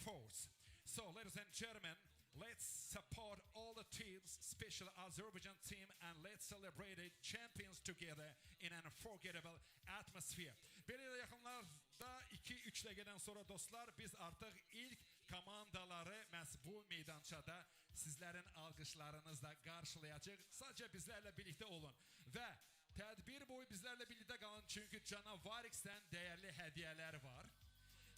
force. So, ladies and gentlemen, let's support all the teams, especially Azerbaijan team, and let's celebrate the champions together in an unforgettable atmosphere. Belə yaxınlarda 2-3 dəqiqədən sonra dostlar, biz artıq ilk komandaları məhz bu meydançada sizlərin alqışlarınızla qarşılayacaq. Sadəcə bizlərlə birlikdə olun və tədbir boyu bizlərlə birlikdə qalın, çünki Canavarix'dən dəyərli hədiyyələr var.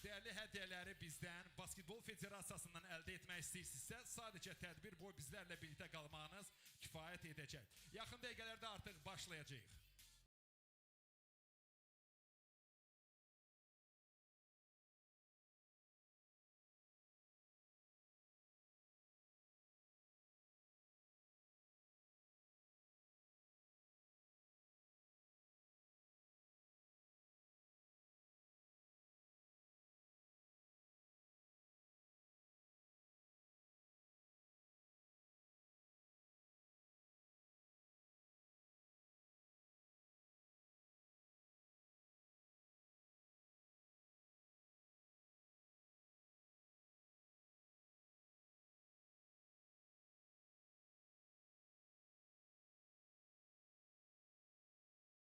Değerli hediyeleri bizden Basketbol Federasiyasından elde etmək istəyirsinizsə, sadəcə tədbir boyu bizlərlə birlikdə qalmağınız kifayət edəcək. Yaxın dəqiqələrdə artıq başlayacağıq.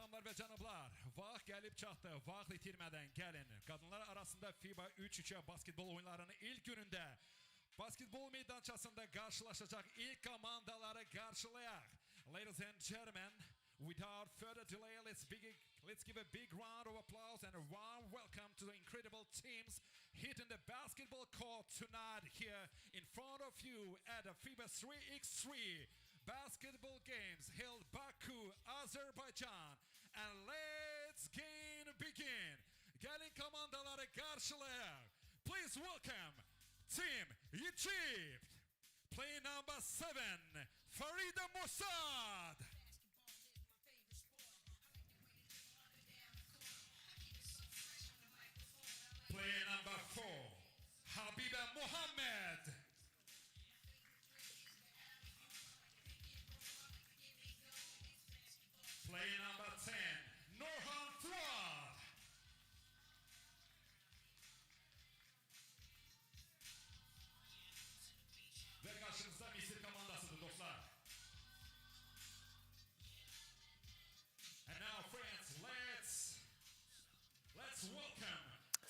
Hanımlar və canıblar, vaxt gəlib çatdı. Vaxt itirmədən gəlin. Qadınlar arasında FIBA 3x3 basketbol oyunlarının ilk günündə basketbol meydançasında qarşılaşacaq ilk komandaları qarşılayaq. Ladies and gentlemen, without further delay, let's give a big round of applause and a warm welcome to the incredible teams hitting the basketball court tonight here in front of you at the FIBA 3x3 basketball games held Baku, Azerbaijan. And let's begin. Gelin komandaları karşılayaq. Please welcome Team Egypt. Play number 7, Farida Mossad. Play number 4, Habiba Mohammed. Play number 10, Norhan Fuad. Ve karşınızda Misir komandasıdır dostlar. And now friends, let's welcome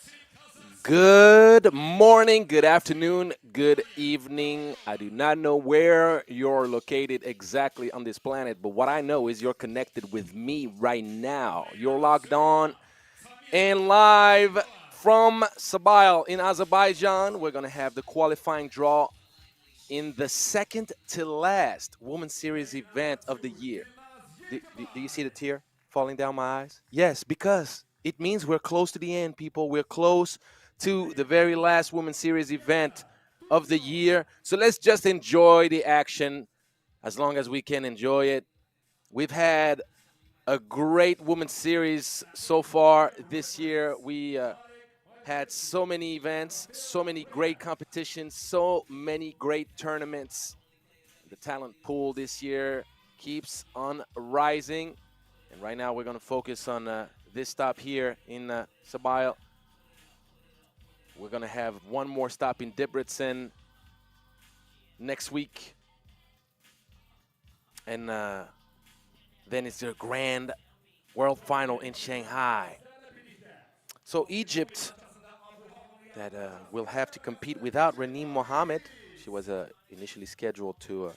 Team Kazakhstan. Good morning, good afternoon, good evening. I do not know where you're located exactly on this planet, but what I know is you're connected with me right now. You're logged on and live from Sabail in Azerbaijan. We're going to have the qualifying draw in the second to last Women's Series event of the year. Do you see the tear falling down my eyes? Yes, because it means we're close to the end, people. We're close to the very last Women's Series event of the year. So let's just enjoy the action as long as we can enjoy it. We've had a great Women's Series so far this year. We had so many events, so many great competitions, so many great tournaments. The talent pool this year keeps on rising. And right now we're going to focus on this stop here in Sabail. We're going to have one more stop in Debrecen next week. And then it's their grand world final in Shanghai. So Egypt, that will have to compete without Reneem Mohammed. She was initially scheduled to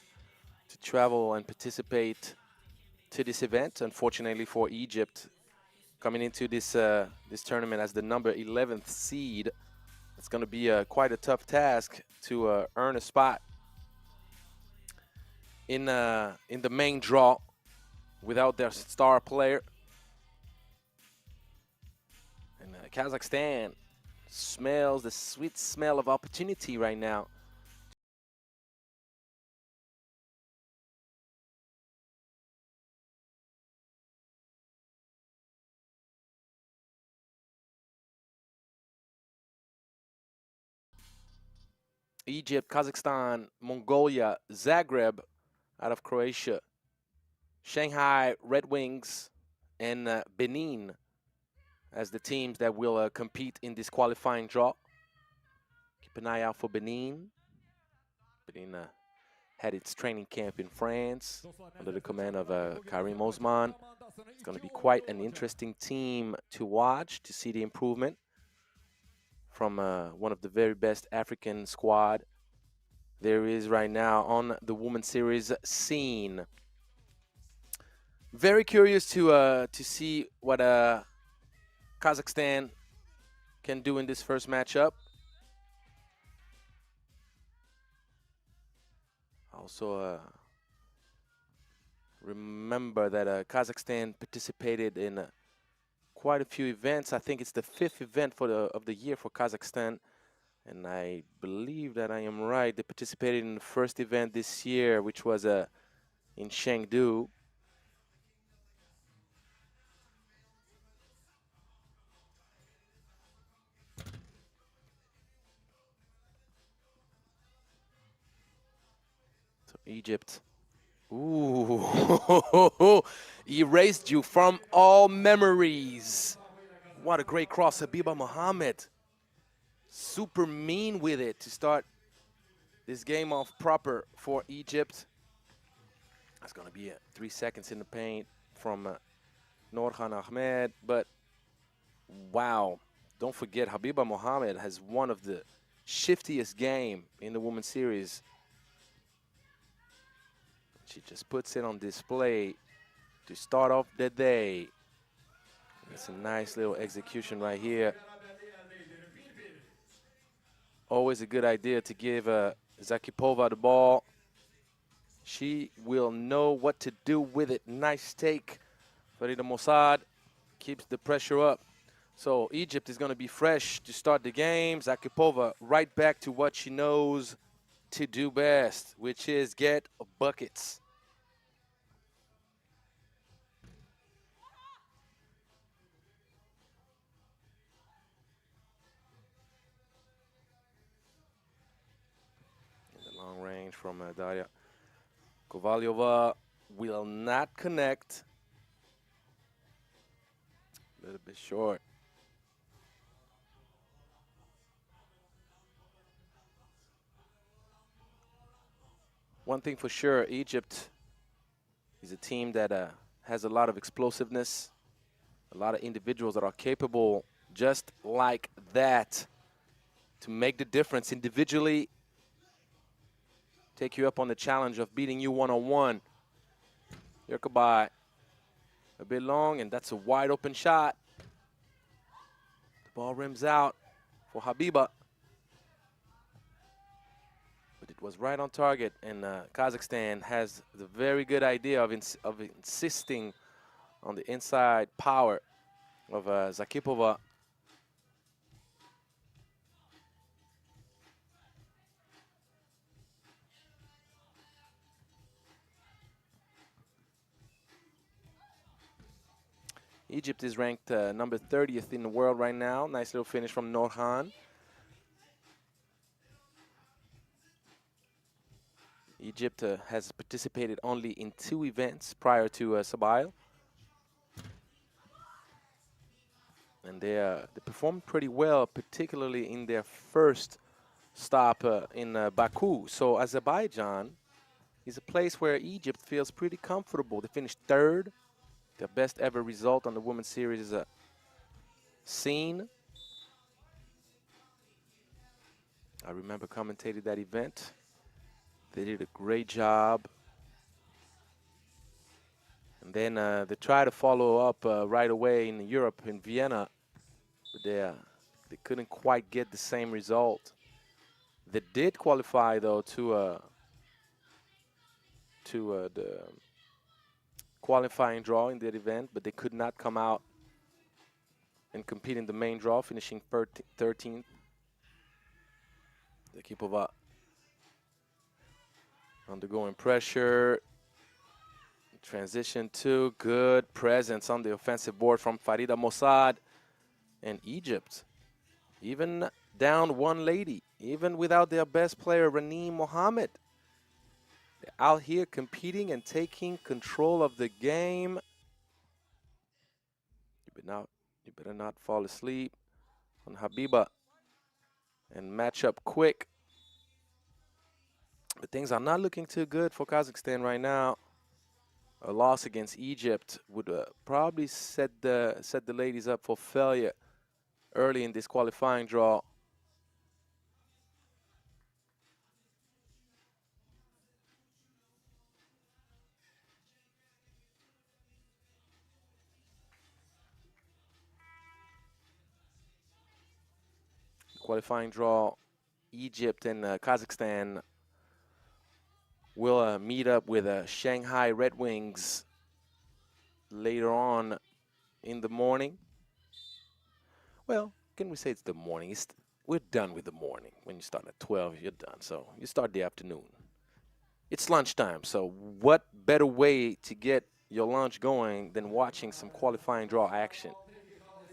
travel and participate to this event. Unfortunately for Egypt, coming into this tournament as the number 11th seed, it's going to be quite a tough task to earn a spot in the main draw without their star player. And Kazakhstan smells the sweet smell of opportunity right now. Egypt, Kazakhstan, Mongolia, Zagreb out of Croatia, Shanghai, Redwings, and Benin as the teams that will compete in this qualifying draw. Keep an eye out for Benin. Benin had its training camp in France under the command of Karim Osman. It's going to be quite an interesting team to watch, to see the improvement from one of the very best African squad there is right now on the Women's Series scene. Very curious to see what Kazakhstan can do in this first matchup. Also, remember that Kazakhstan participated in quite a few events. I think it's the 5th event of the year for Kazakhstan, and I believe that I am right. They participated in the first event this year, which was in Chengdu. So Egypt. Ooh, erased you from all memories. What a great cross, Habiba Mohammed. Super mean with it to start this game off proper for Egypt. That's going to be 3 seconds in the paint from Norhan Ahmed. But wow, don't forget, Habiba Mohammed has one of the shiftiest game in the Women's Series. She just puts it on display to start off the day. It's a nice little execution right here. Always a good idea to give Zakipova the ball. She will know what to do with it. Nice take. Farida Mossad keeps the pressure up. So Egypt is going to be fresh to start the game. Zakipova right back to what she knows to do best, which is get buckets. In the long range from Daria Kovalyova will not connect. A little bit short. One thing for sure, Egypt is a team that has a lot of explosiveness, a lot of individuals that are capable just like that to make the difference individually, take you up on the challenge of beating you one-on-one. Yerkabai a bit long, and that's a wide open shot. The ball rims out for Habiba. But it was right on target, and Kazakhstan has the very good idea of insisting on the inside power of Zakipova. Egypt is ranked number 30th in the world right now. Nice little finish from Norhan. Egypt has participated only in 2 events prior to Sabail. And they performed pretty well, particularly in their first stop in Baku. So Azerbaijan is a place where Egypt feels pretty comfortable. They finished 3rd. Their best ever result on the Women's Series is scene. I remember commentating that event. They did a great job. And then they tried to follow up right away in Europe, in Vienna. But they couldn't quite get the same result. They did qualify, though, to the qualifying draw in that event, but they could not come out and compete in the main draw, finishing 13th. Zakipova undergoing pressure. Transition to good presence on the offensive board from Farida Mossad. And Egypt, even down one lady, even without their best player, Raneem Mohammed, they're out here competing and taking control of the game. You better not fall asleep on Habiba. and match up quick. But things are not looking too good for Kazakhstan right now. A loss against Egypt would probably set the ladies up for failure early in this qualifying draw. Qualifying draw, Egypt and Kazakhstan will meet up with Shanghai Redwings later on in the morning. Well, can we say it's the morning? We're done with the morning. When you start at 12, you're done. So you start the afternoon. It's lunchtime, so what better way to get your lunch going than watching some qualifying draw action?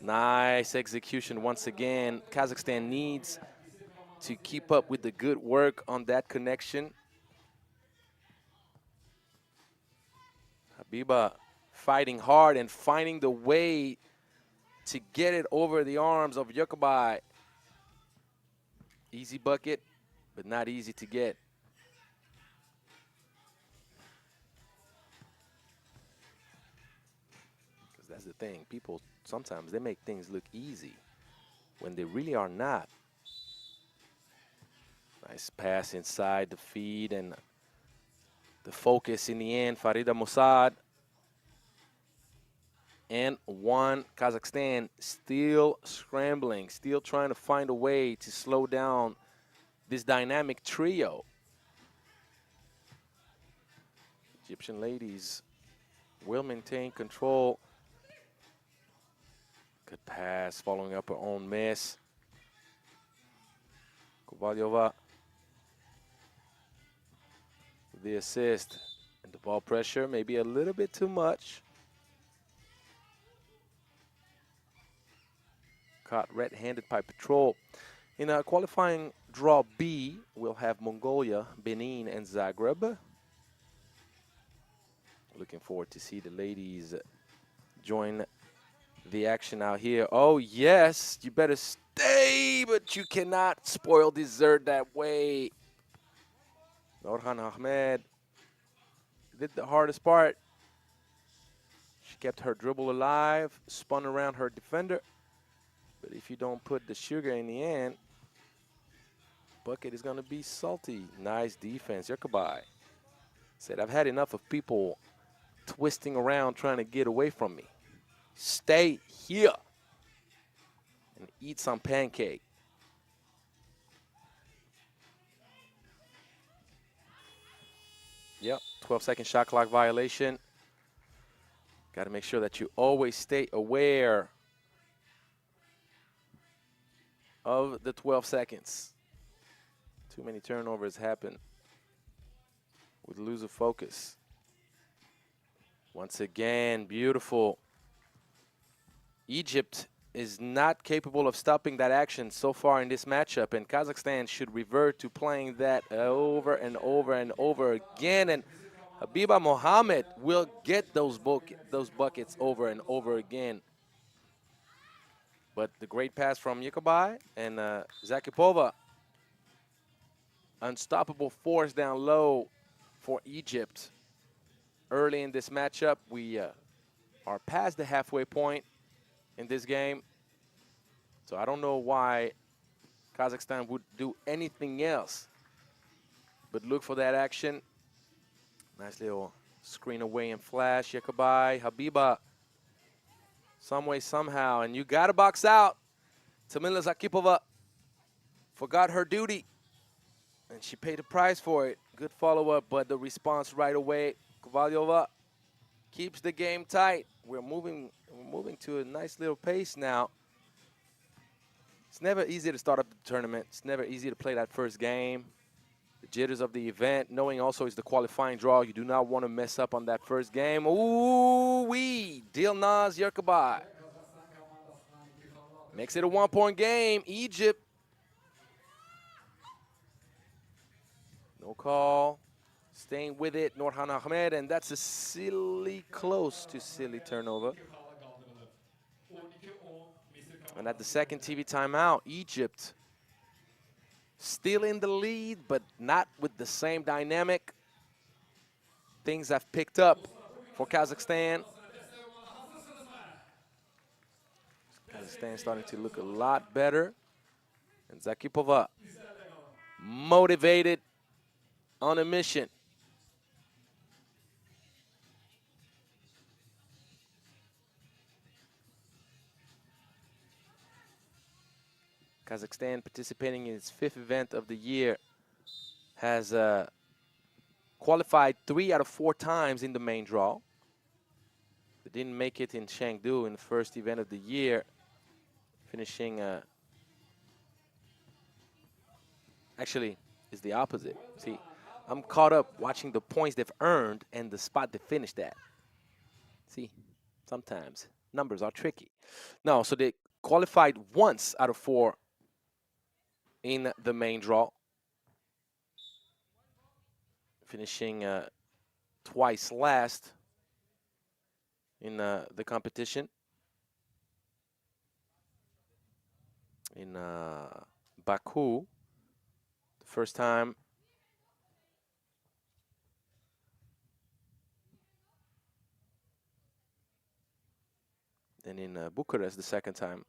Nice execution once again. Kazakhstan needs to keep up with the good work on that connection. FIBA fighting hard and finding the way to get it over the arms of Yokobai. Easy bucket, but not easy to get. Because that's the thing. People, sometimes they make things look easy when they really are not. Nice pass inside the feed and the focus in the end. Farida Mossad. And one. Kazakhstan still scrambling, still trying to find a way to slow down this dynamic trio. Egyptian ladies will maintain control. Good pass, following up her own miss. Kovalyova with the assist. And the ball pressure, maybe a little bit too much. Caught red-handed by Patrol. In our qualifying draw B, we'll have Mongolia, Benin, and Zagreb. Looking forward to see the ladies join the action out here. Oh, yes, you better stay, but you cannot spoil dessert that way. Norhan Ahmed did the hardest part. She kept her dribble alive, spun around her defender. But if you don't put the sugar in the end, bucket is going to be salty. Nice defense. Yokobai said, I've had enough of people twisting around trying to get away from me. Stay here and eat some pancake. Yep, 12-second shot clock violation. Got to make sure that you always stay aware of the 12 seconds. Too many turnovers happen with lose of focus. Once again, beautiful. Egypt is not capable of stopping that action so far in this matchup, and Kazakhstan should revert to playing that over and over and over again. And Habiba Mohammed will get those buckets over and over again. But the great pass from Yokobai and Zakipova. Unstoppable force down low for Egypt. Early in this matchup, we are past the halfway point in this game. So I don't know why Kazakhstan would do anything else but look for that action. Nice little screen away and flash. Yokobai, Habiba. Some way, somehow. And you got to box out. Tamila Zakipova forgot her duty. And she paid the price for it. Good follow-up, but the response right away. Kovalyova keeps the game tight. We're moving to a nice little pace now. It's never easy to start up the tournament. It's never easy to play that first game. The jitters of the event, knowing also it's the qualifying draw. You do not want to mess up on that first game. Ooh-wee! Dilnaz Yokobai makes it a one-point game. Egypt. No call. Staying with it, Norhan Ahmed, and that's a close to silly turnover. And at the second TV timeout, Egypt still in the lead, but not with the same dynamic. Things have picked up for Kazakhstan. Kazakhstan starting to look a lot better. And Zakipova motivated on a mission. Kazakhstan participating in its 5th event of the year has qualified 3 out of 4 times in the main draw. They didn't make it in Chengdu in the first event of the year, finishing actually it's the opposite. See, I'm caught up watching the points they've earned and the spot they finished at. See, sometimes numbers are tricky. No, so they qualified once out of 4 in the main draw, finishing twice last in the competition. In Baku, the first time. Then in Bucharest, the second time.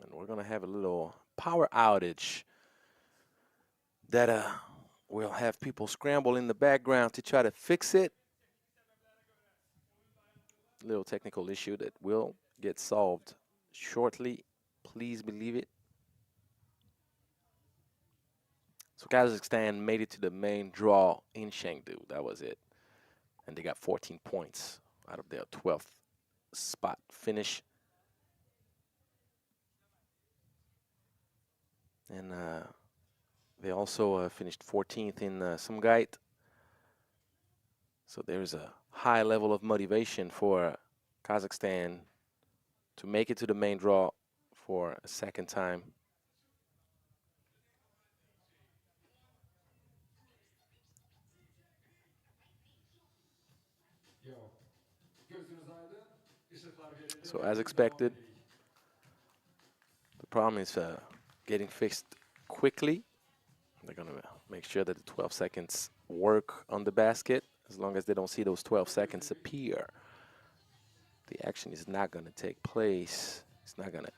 And we're going to have a little power outage that will have people scramble in the background to try to fix it. Little technical issue that will get solved shortly. Please believe it. So Kazakhstan made it to the main draw in Chengdu. That was it. And they got 14 points out of their 12th spot finish. And they also finished 14th in Sumgait. So there's a high level of motivation for Kazakhstan to make it to the main draw for a second time. So as expected, the problem is getting fixed quickly. They're going to make sure that the 12 seconds work on the basket. As long as they don't see those 12 seconds appear, the action is not going to take place. It's not going to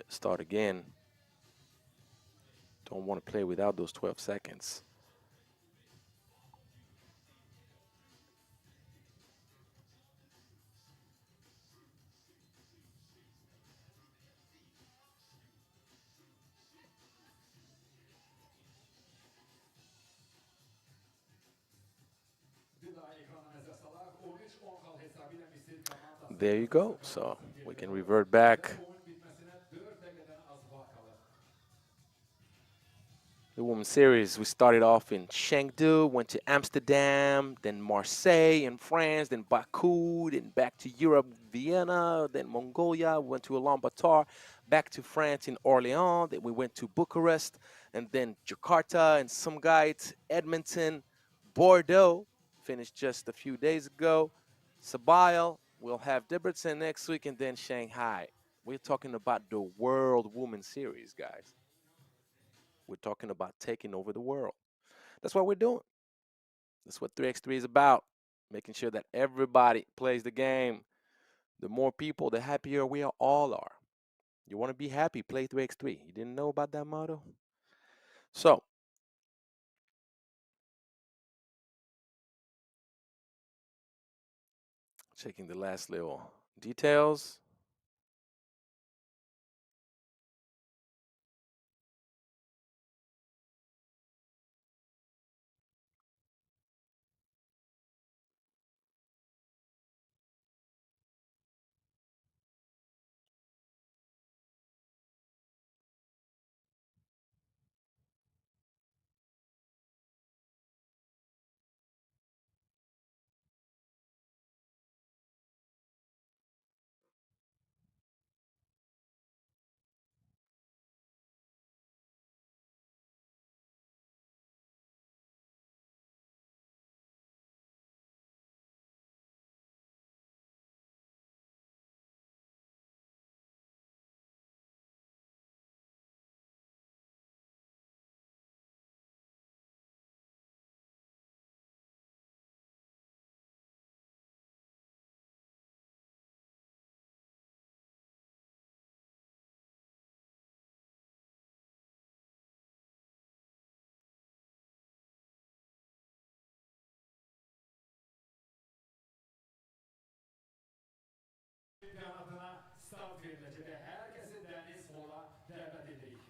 start again. Don't want to play without those 12 seconds. There you go. So we can revert back. The Women's Series, we started off in Chengdu, went to Amsterdam, then Marseille in France, then Baku, then back to Europe, Vienna, then Mongolia, we went to Ulaanbaatar, back to France in Orléans, then we went to Bucharest, and then Jakarta and Sumgait, Edmonton, Bordeaux, finished just a few days ago. Sabail, we'll have Debrecen next week, and then Shanghai. We're talking about the World Women's Series, guys. We're talking about taking over the world. That's what we're doing. That's what 3x3 is about, making sure that everybody plays the game. The more people, the happier we all are. You want to be happy, play 3x3. You didn't know about that motto? So, checking the last little details. Çempionatına start verilecek ve herkesi Deniz Hol'a davet edirik.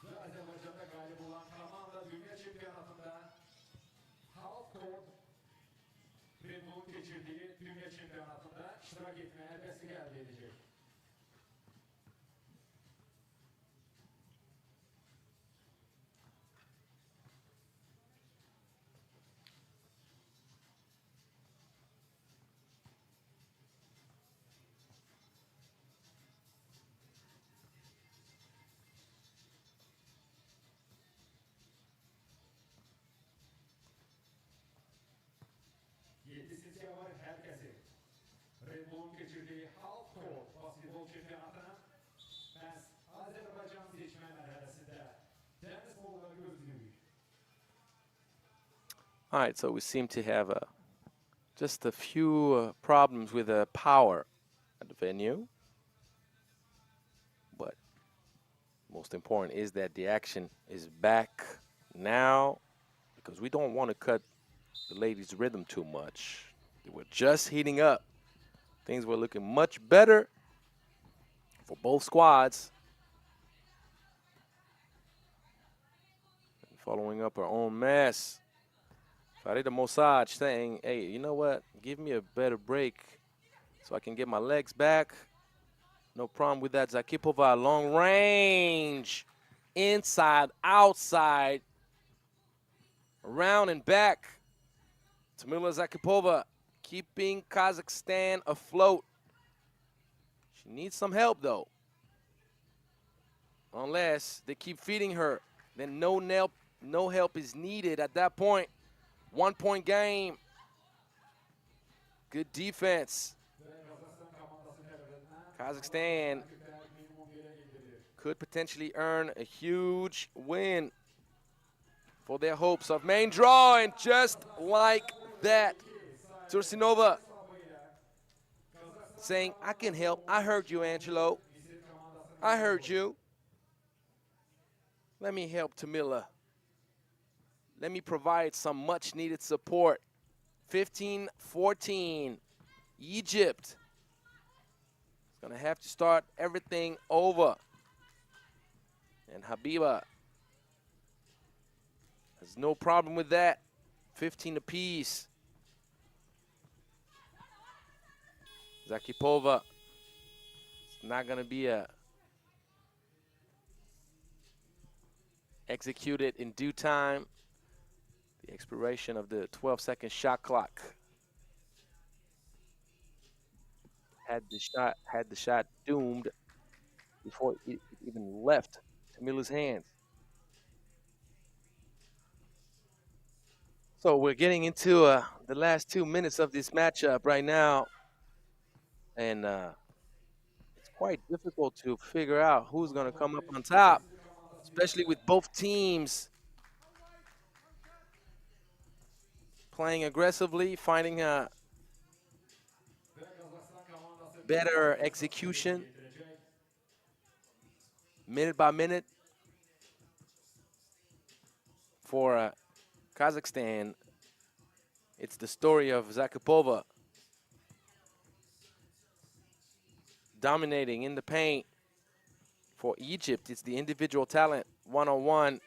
Ve Azerbaycan'da galip olan komanda dünya çempionatında half court Redwings geçirdiği dünya çempionatında iştirak etmeye vesile elde edecek. Yedisizce var herkesi. Redwings geçirdiği half court basketbol çempionatına biz Azerbaycan seçme merhalesinde Deniz Hol'ları gözlüyoruz. All right, so we seem to have just a few problems with the power at the venue. But most important is that the action is back now, because we don't want to cut the ladies' rhythm too much. They were just heating up. Things were looking much better for both squads. And following up our own mess. Farida Mossad saying, hey, you know what? Give me a better break so I can get my legs back. No problem with that. Zakipova, long range. Inside, outside. Around and back. Tamila Zakipova keeping Kazakhstan afloat. She needs some help, though. Unless they keep feeding her, then no help is needed at that point. 1 point game. Good defense. Kazakhstan could potentially earn a huge win for their hopes of main draw, and just like that, Tursinova saying, I can help. I heard you, Angelo. I heard you. Let me help Tamila. Let me provide some much-needed support. 15-14. Egypt is going to have to start everything over. And Habiba has no problem with that. 15 apiece. Zakipova, it's not going to be executed in due time. The expiration of the 12-second shot clock had the shot doomed before it even left Tamila's hands. So we're getting into the last 2 minutes of this matchup right now, and it's quite difficult to figure out who's going to come up on top, especially with both teams playing aggressively, finding a better execution minute by minute. For Kazakhstan, it's the story of Zakipova dominating in the paint. For Egypt, it's the individual talent, one-on-one,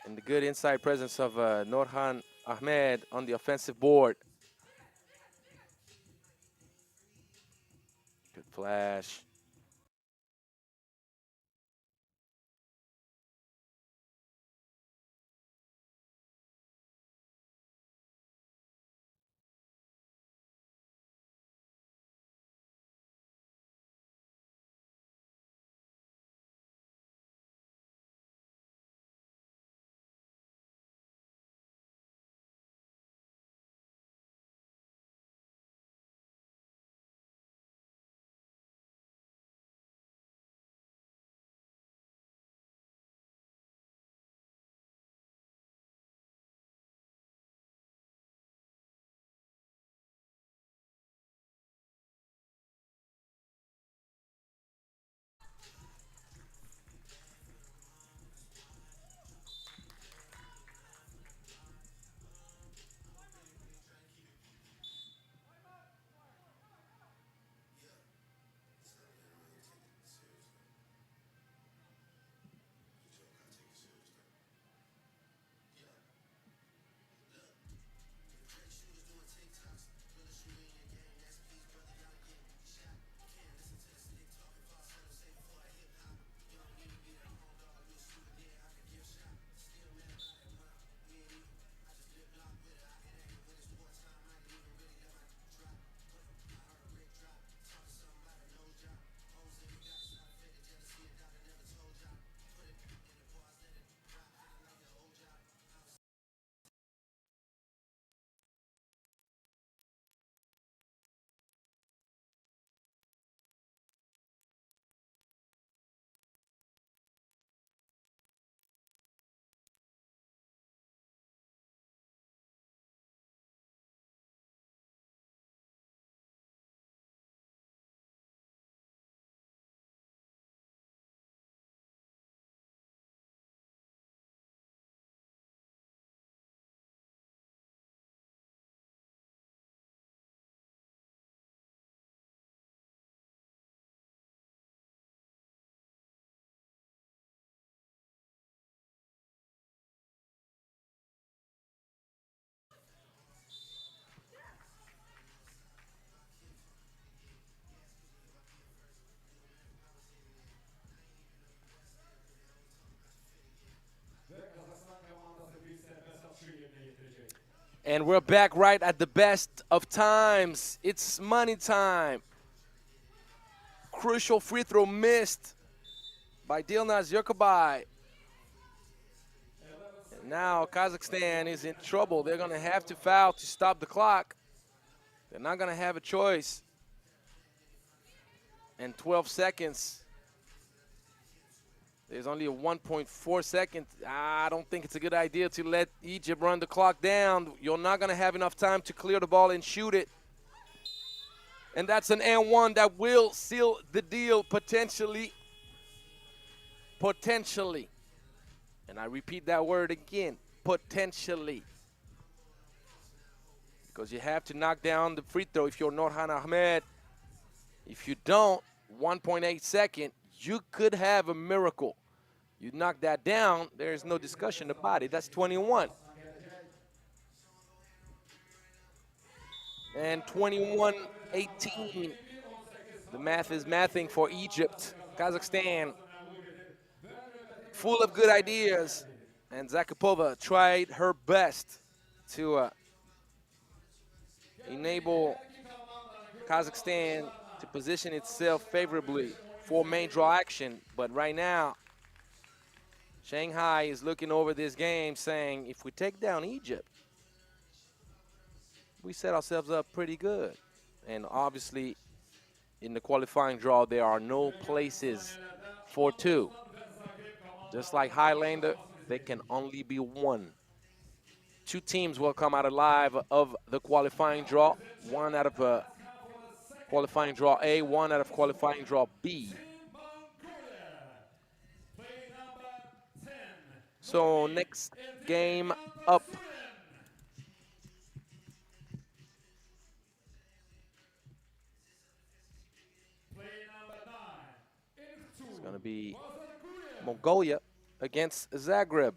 and the good inside presence of Norhan Ahmed on the offensive board. Good flash. And we're back right at the best of times. It's money time. Crucial free throw missed by Dilnaz Yurkabay. And now Kazakhstan is in trouble. They're going to have to foul to stop the clock. They're not going to have a choice. And 12 seconds. There's only a 1.4 second. I don't think it's a good idea to let Egypt run the clock down. You're not going to have enough time to clear the ball and shoot it. And that's an and one that will seal the deal potentially. Potentially. And I repeat that word again, potentially. Because you have to knock down the free throw if you're Norhan Ahmed. If you don't, 1.8 second, you could have a miracle. You knock that down, there's no discussion about it. That's 21. And 21-18. The math is mathing for Egypt. Kazakhstan, full of good ideas. And Zakipova tried her best to enable Kazakhstan to position itself favorably for main draw action. But right now, Shanghai is looking over this game saying, if we take down Egypt, we set ourselves up pretty good. And obviously, in the qualifying draw, there are no places for two. Just like Highlander, there can only be one. Two teams will come out alive of the qualifying draw. One out of qualifying draw A, one out of qualifying draw B. So next game up. It's going to be Mongolia against Zagreb.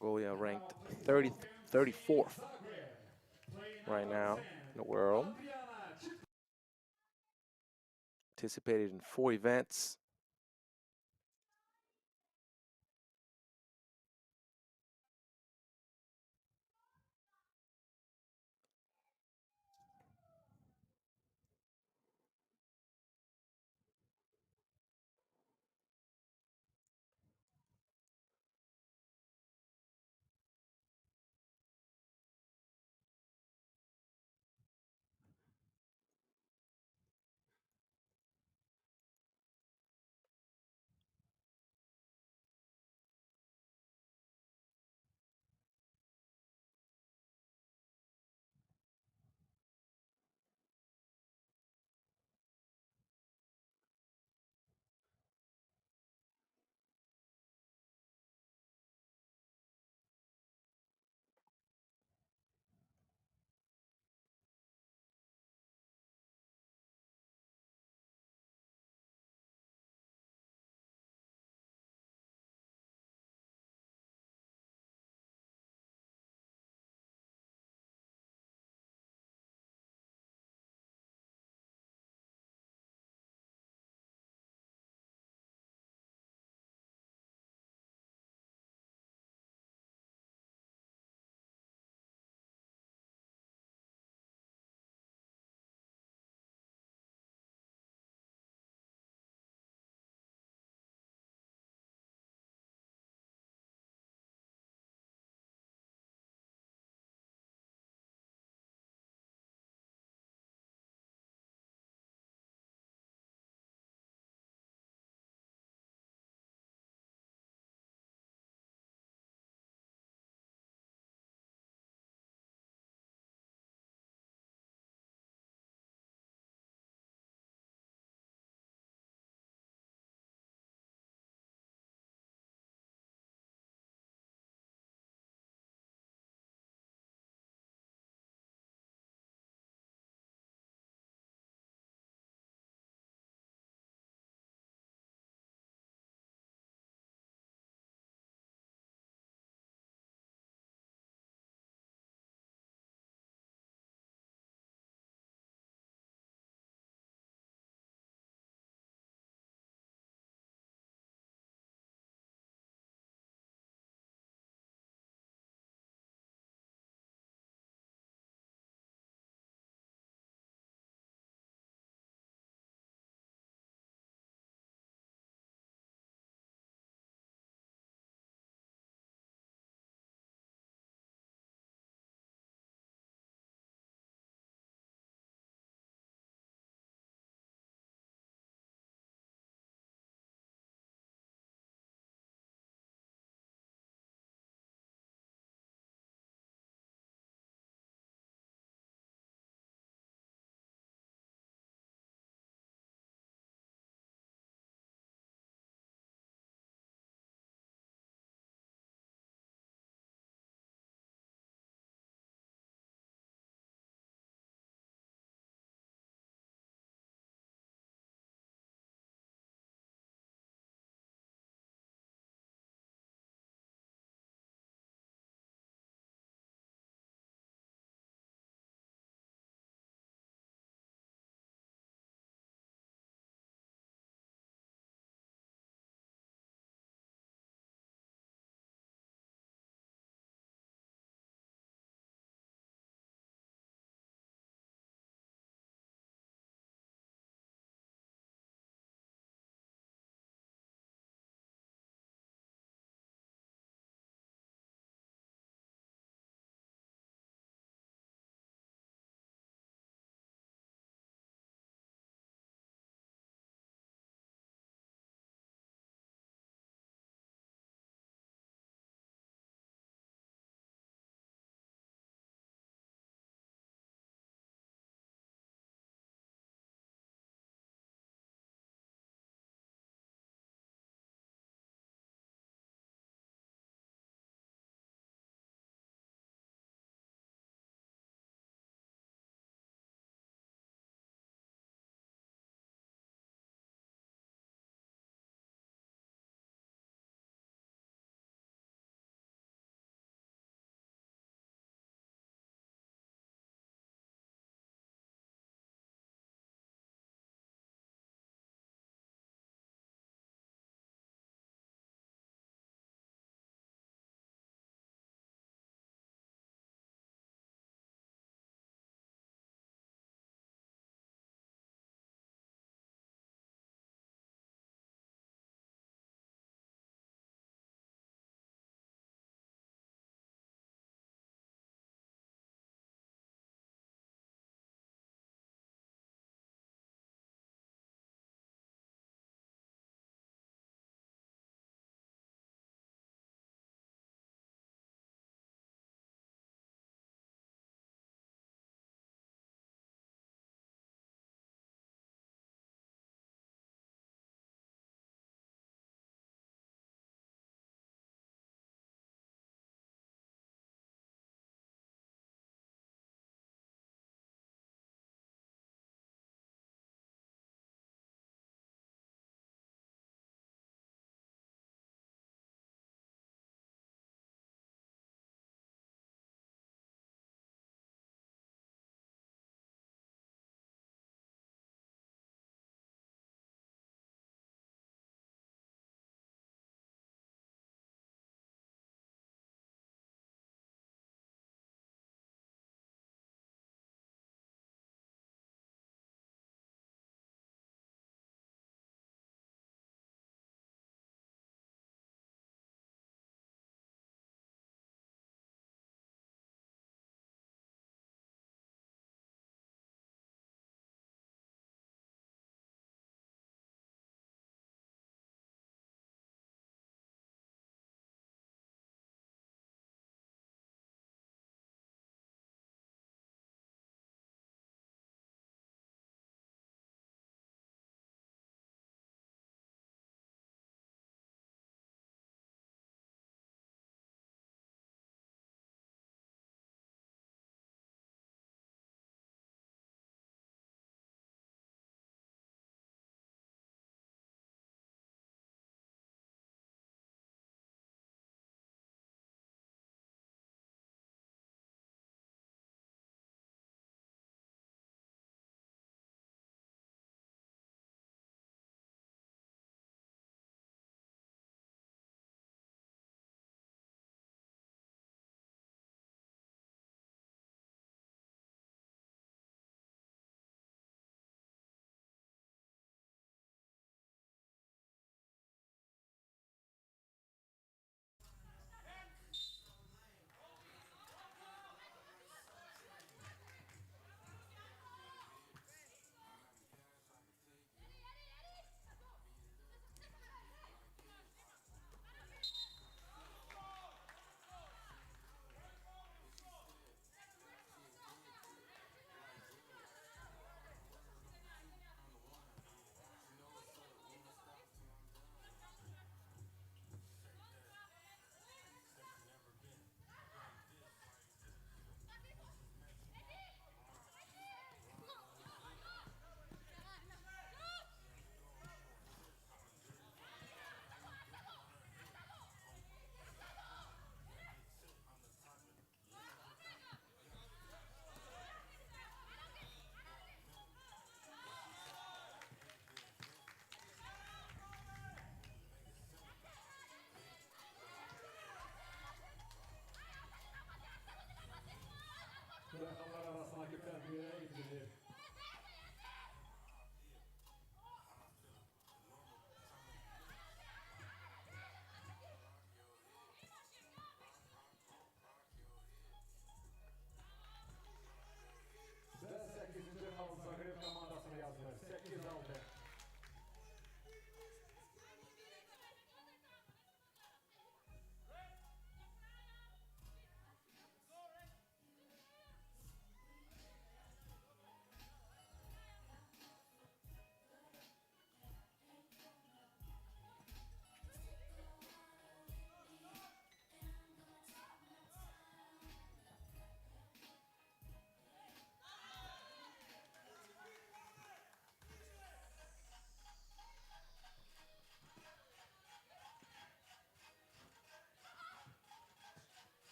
Mongolia ranked 34th right now in the world. Participated in 4 events.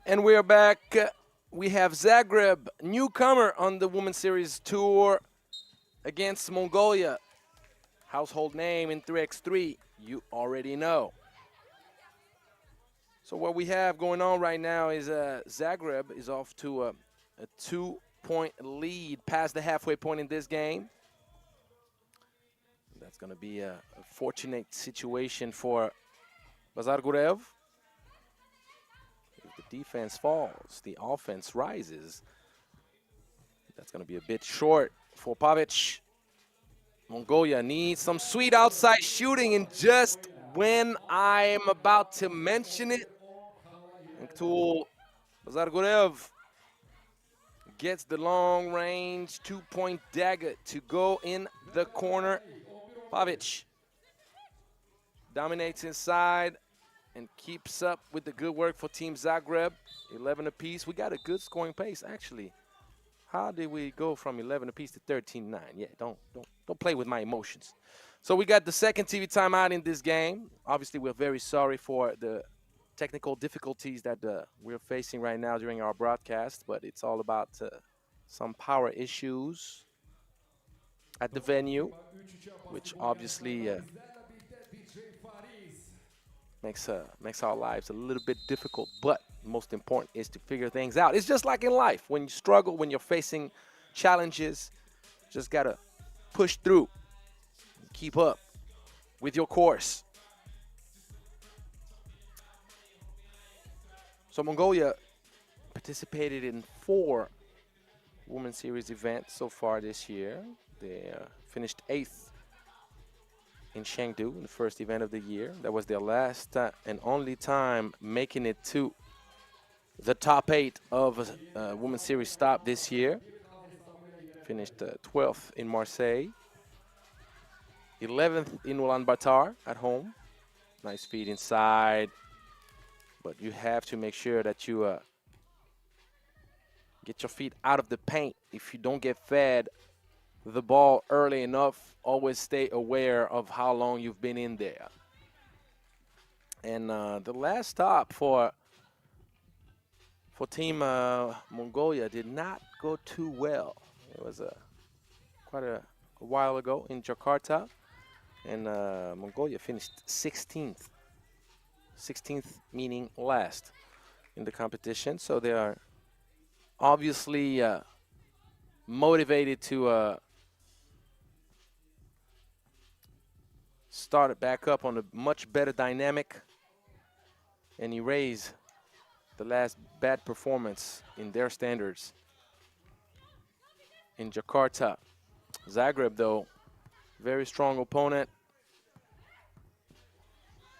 And we're back. We have Zagreb, newcomer on the Women's Series Tour against Mongolia. Household name in 3x3, you already know. So what we have going on right now is Zagreb is off to a 2-point lead past the halfway point in this game. That's going to be a fortunate situation for Zagreb. If the defense falls, the offense rises. That's going to be a bit short for Pavic. Mongolia needs some sweet outside shooting, and just when I am about to mention it, Tool Zagreb gets the long-range 2-point dagger to go in the corner. Pavic dominates inside and keeps up with the good work for Team Zagreb. 11 apiece. We got a good scoring pace, actually. How did we go from 11 apiece to 13-9? Yeah, don't play with my emotions. So we got the second TV timeout in this game. Obviously, we're very sorry for the technical difficulties that we're facing right now during our broadcast, but it's all about some power issues at the venue, which obviously makes our lives a little bit difficult, but most important is to figure things out. It's just like in life. When you struggle, when you're facing challenges, just got to push through, keep up with your course. So Mongolia participated in 4 Women's Series events so far this year. They finished 8th in Chengdu in the first event of the year. That was their last and only time making it to the top 8 of a Women's Series stop this year. Finished 12th in Marseille, 11th in Ulaanbaatar at home. Nice feed inside, but you have to make sure that you get your feet out of the paint. If you don't get fed the ball early enough, always stay aware of how long you've been in there. And the last stop for Team Mongolia did not go too well. It was quite a while ago in Jakarta, and Mongolia finished 16th. 16th meaning last in the competition. So they are obviously motivated to start it back up on a much better dynamic and erase the last bad performance in their standards in Jakarta. Zagreb, though, very strong opponent.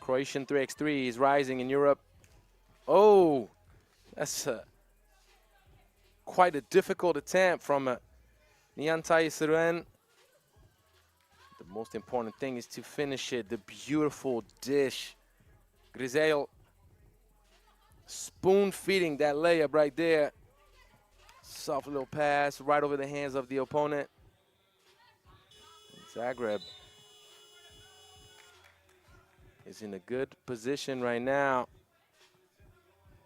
Croatian 3x3 is rising in Europe. Oh, that's quite a difficult attempt from Niantai Seren. The most important thing is to finish it. The beautiful dish. Grizel spoon feeding that layup right there. Soft little pass right over the hands of the opponent. Zagreb is in a good position right now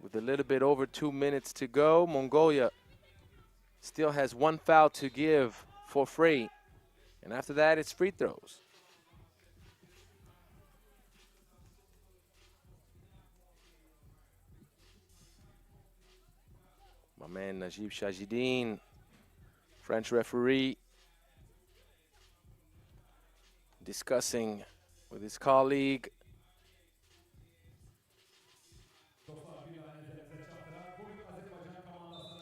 with a little bit over 2 minutes to go. Mongolia still has 1 foul to give for free, and after that it's free throws. My man Najib Shajidin, French referee, discussing with his colleague.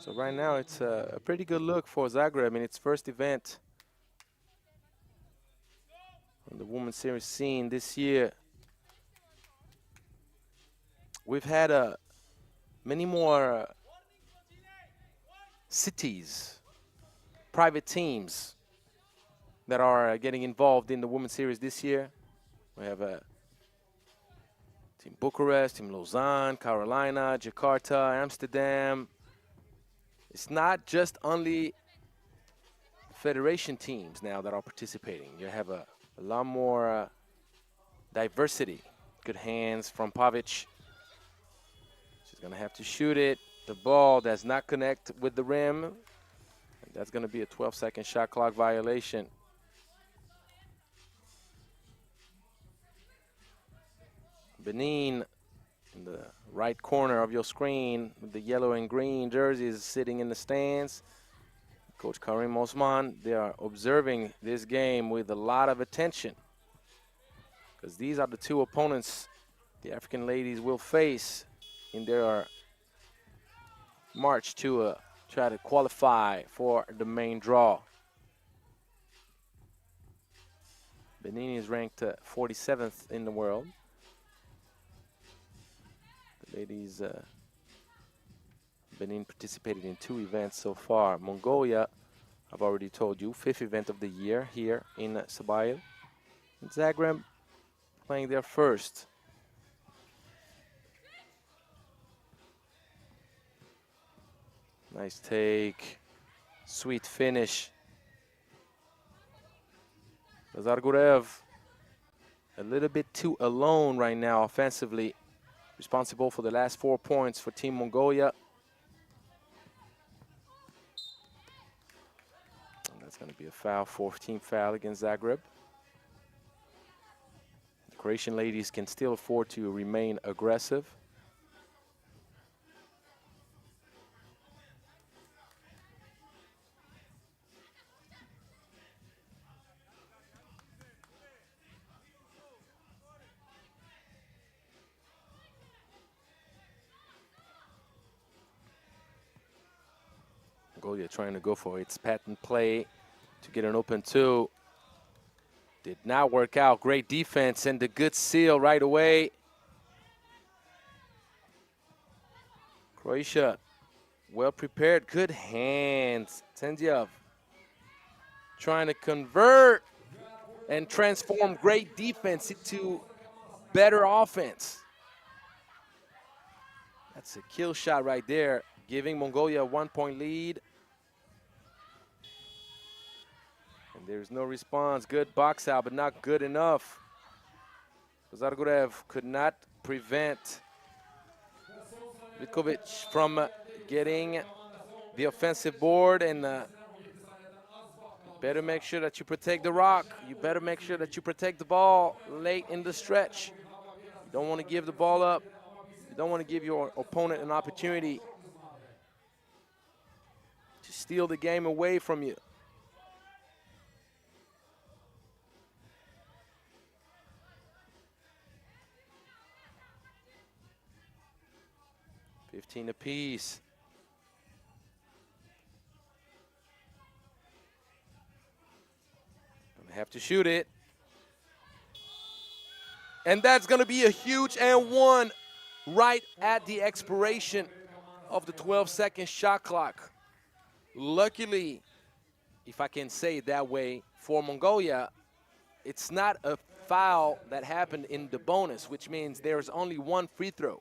So right now it's a pretty good look for Zagreb in its first event on the Women's Series scene this year. We've had many more cities, private teams that are getting involved in the Women's Series this year. We have Team Bucharest, Team Lausanne, Carolina, Jakarta, Amsterdam. It's not just only federation teams now that are participating. You have a lot more diversity. Good hands from Pavic. She's Gonna have to shoot it. The ball does not connect with the rim. And that's gonna be a 12-second shot clock violation. Benin in the right corner of your screen with the yellow and green jerseys sitting in the stands. Coach Karim Osman, they are observing this game with a lot of attention because these are the two opponents the African ladies will face in their march to try to qualify for the main draw. Benin is ranked 47th in the world. The ladies, Benin participated in 2 events so far. Mongolia, I've already told you, 5th event of the year here in Sabail. And Zagreb playing their first. Nice take, sweet finish. Zagreb a little bit too alone right now offensively, responsible for the last 4 points for Team Mongolia. And that's going to be a foul, 14th foul against Zagreb. The Croatian ladies can still afford to remain aggressive. Mongolia trying to go for its patent play to get an open 2. Did not work out. Great defense and the good seal right away. Croatia well prepared, good hands. Tenziev trying to convert and transform great defense into better offense. That's a kill shot right there, giving Mongolia a 1-point lead. And there's no response. Good box out, but not good enough. Zagreb could not prevent Vikovic from getting the offensive board, and better make sure that you protect the rock. You better make sure that you protect the ball late in the stretch. You don't want to give the ball up. You don't want to give your opponent an opportunity to steal the game away from you. $15 apiece. Gonna have to shoot it. And that's gonna be a huge and 1 right at the expiration of the 12-second shot clock. Luckily, if I can say it that way, for Mongolia, it's not a foul that happened in the bonus, which means there's only 1 free throw.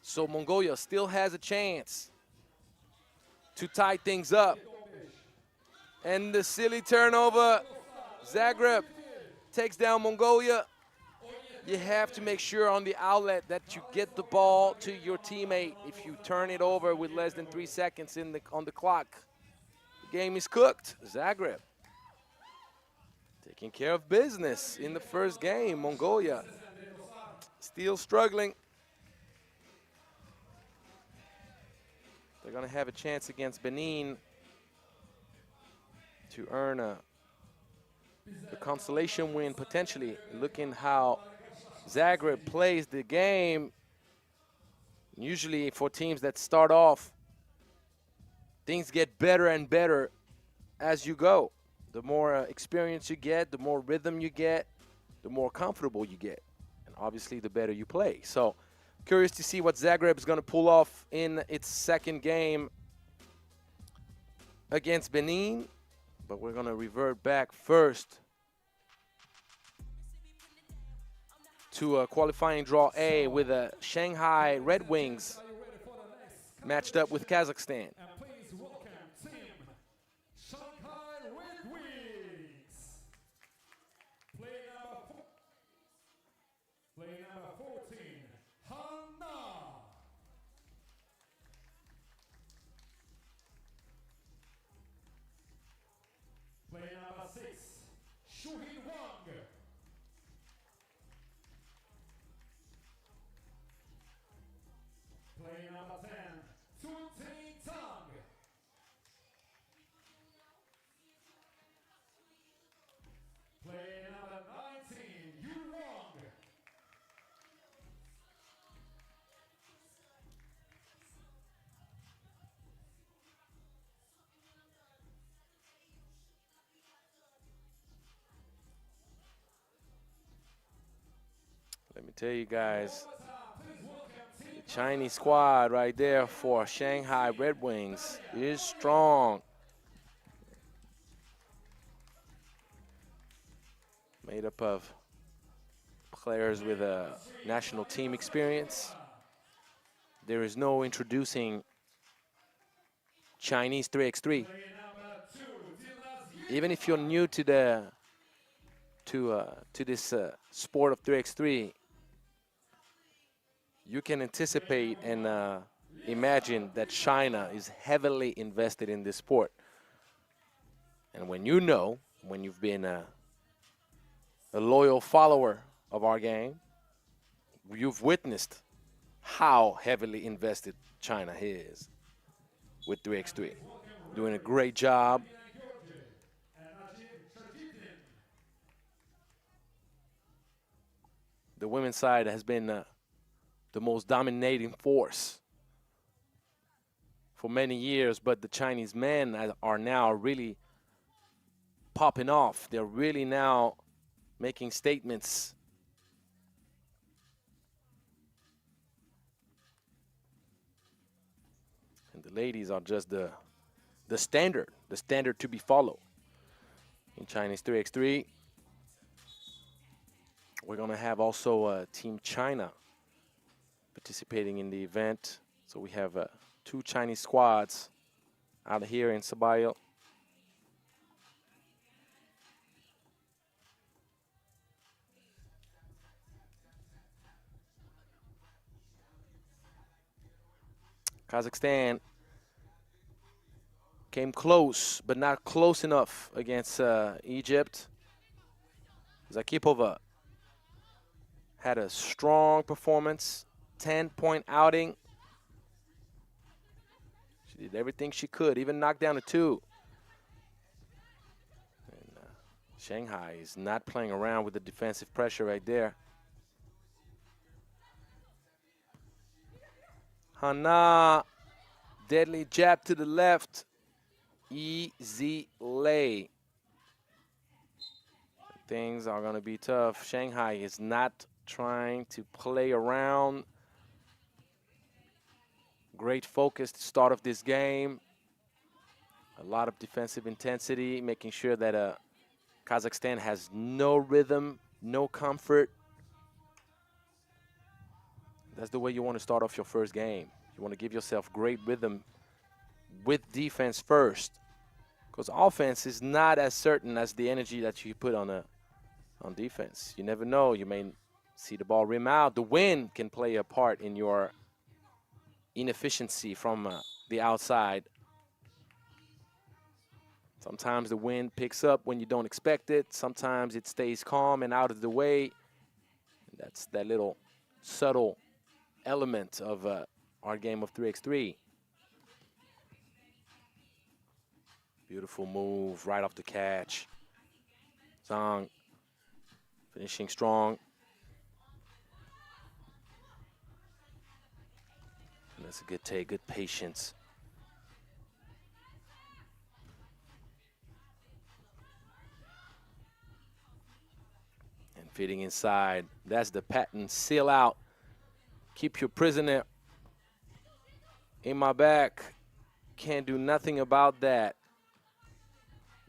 So Mongolia still has a chance to tie things up. And the silly turnover, Zagreb takes down Mongolia. You have to make sure on the outlet that you get the ball to your teammate. If you turn it over with less than 3 seconds on the clock, the game is cooked. Zagreb taking care of business in the first game. Mongolia still struggling. They're going to have a chance against Benin to earn a consolation win, potentially. Looking how Zagreb plays the game, usually for teams that start off, things get better and better as you go. The more experience you get, the more rhythm you get, the more comfortable you get. And obviously, the better you play. So, curious to see what Zagreb is going to pull off in its second game against Benin. But we're going to revert back first to qualifying draw A with the Shanghai Redwings matched up with Kazakhstan. And please welcome Team Shanghai Redwings. Play number 14, Hanna. tell you guys, the Chinese squad right there for Shanghai Redwings is strong. Made up of players with a national team experience. There is no introducing Chinese 3x3. Even if you're new to this sport of 3x3, you can anticipate and imagine that China is heavily invested in this sport. And when you've been a loyal follower of our game, you've witnessed how heavily invested China is with 3x3. Doing a great job. The women's side has been the most dominating force for many years, but the Chinese men are now really popping off. They're really now making statements. And the ladies are just the standard to be followed in Chinese 3x3. We're going to have also Team China participating in the event. So we have 2 Chinese squads out here in Sabail. Kazakhstan came close, but not close enough against Egypt. Zakipova had a strong performance, 10-point outing. She did everything she could, even knocked down a 2. And Shanghai is not playing around with the defensive pressure right there. Hana, deadly jab to the left. Easy lay. Things are going to be tough. Shanghai is not trying to play around. Great focus to start of this game. A lot of defensive intensity, making sure that Kazakhstan has no rhythm, no comfort. That's the way you want to start off your first game. You want to give yourself great rhythm with defense first, because offense is not as certain as the energy that you put on defense. You never know. You may see the ball rim out. The wind can play a part in your inefficiency from the outside. Sometimes the wind picks up when you don't expect it. Sometimes it stays calm and out of the way. That's that little subtle element of our game of 3x3. Beautiful move right off the catch. Zhang finishing strong. And that's a good take, good patience. And fitting inside. That's the patent. Seal out. Keep your prisoner in my back. Can't do nothing about that.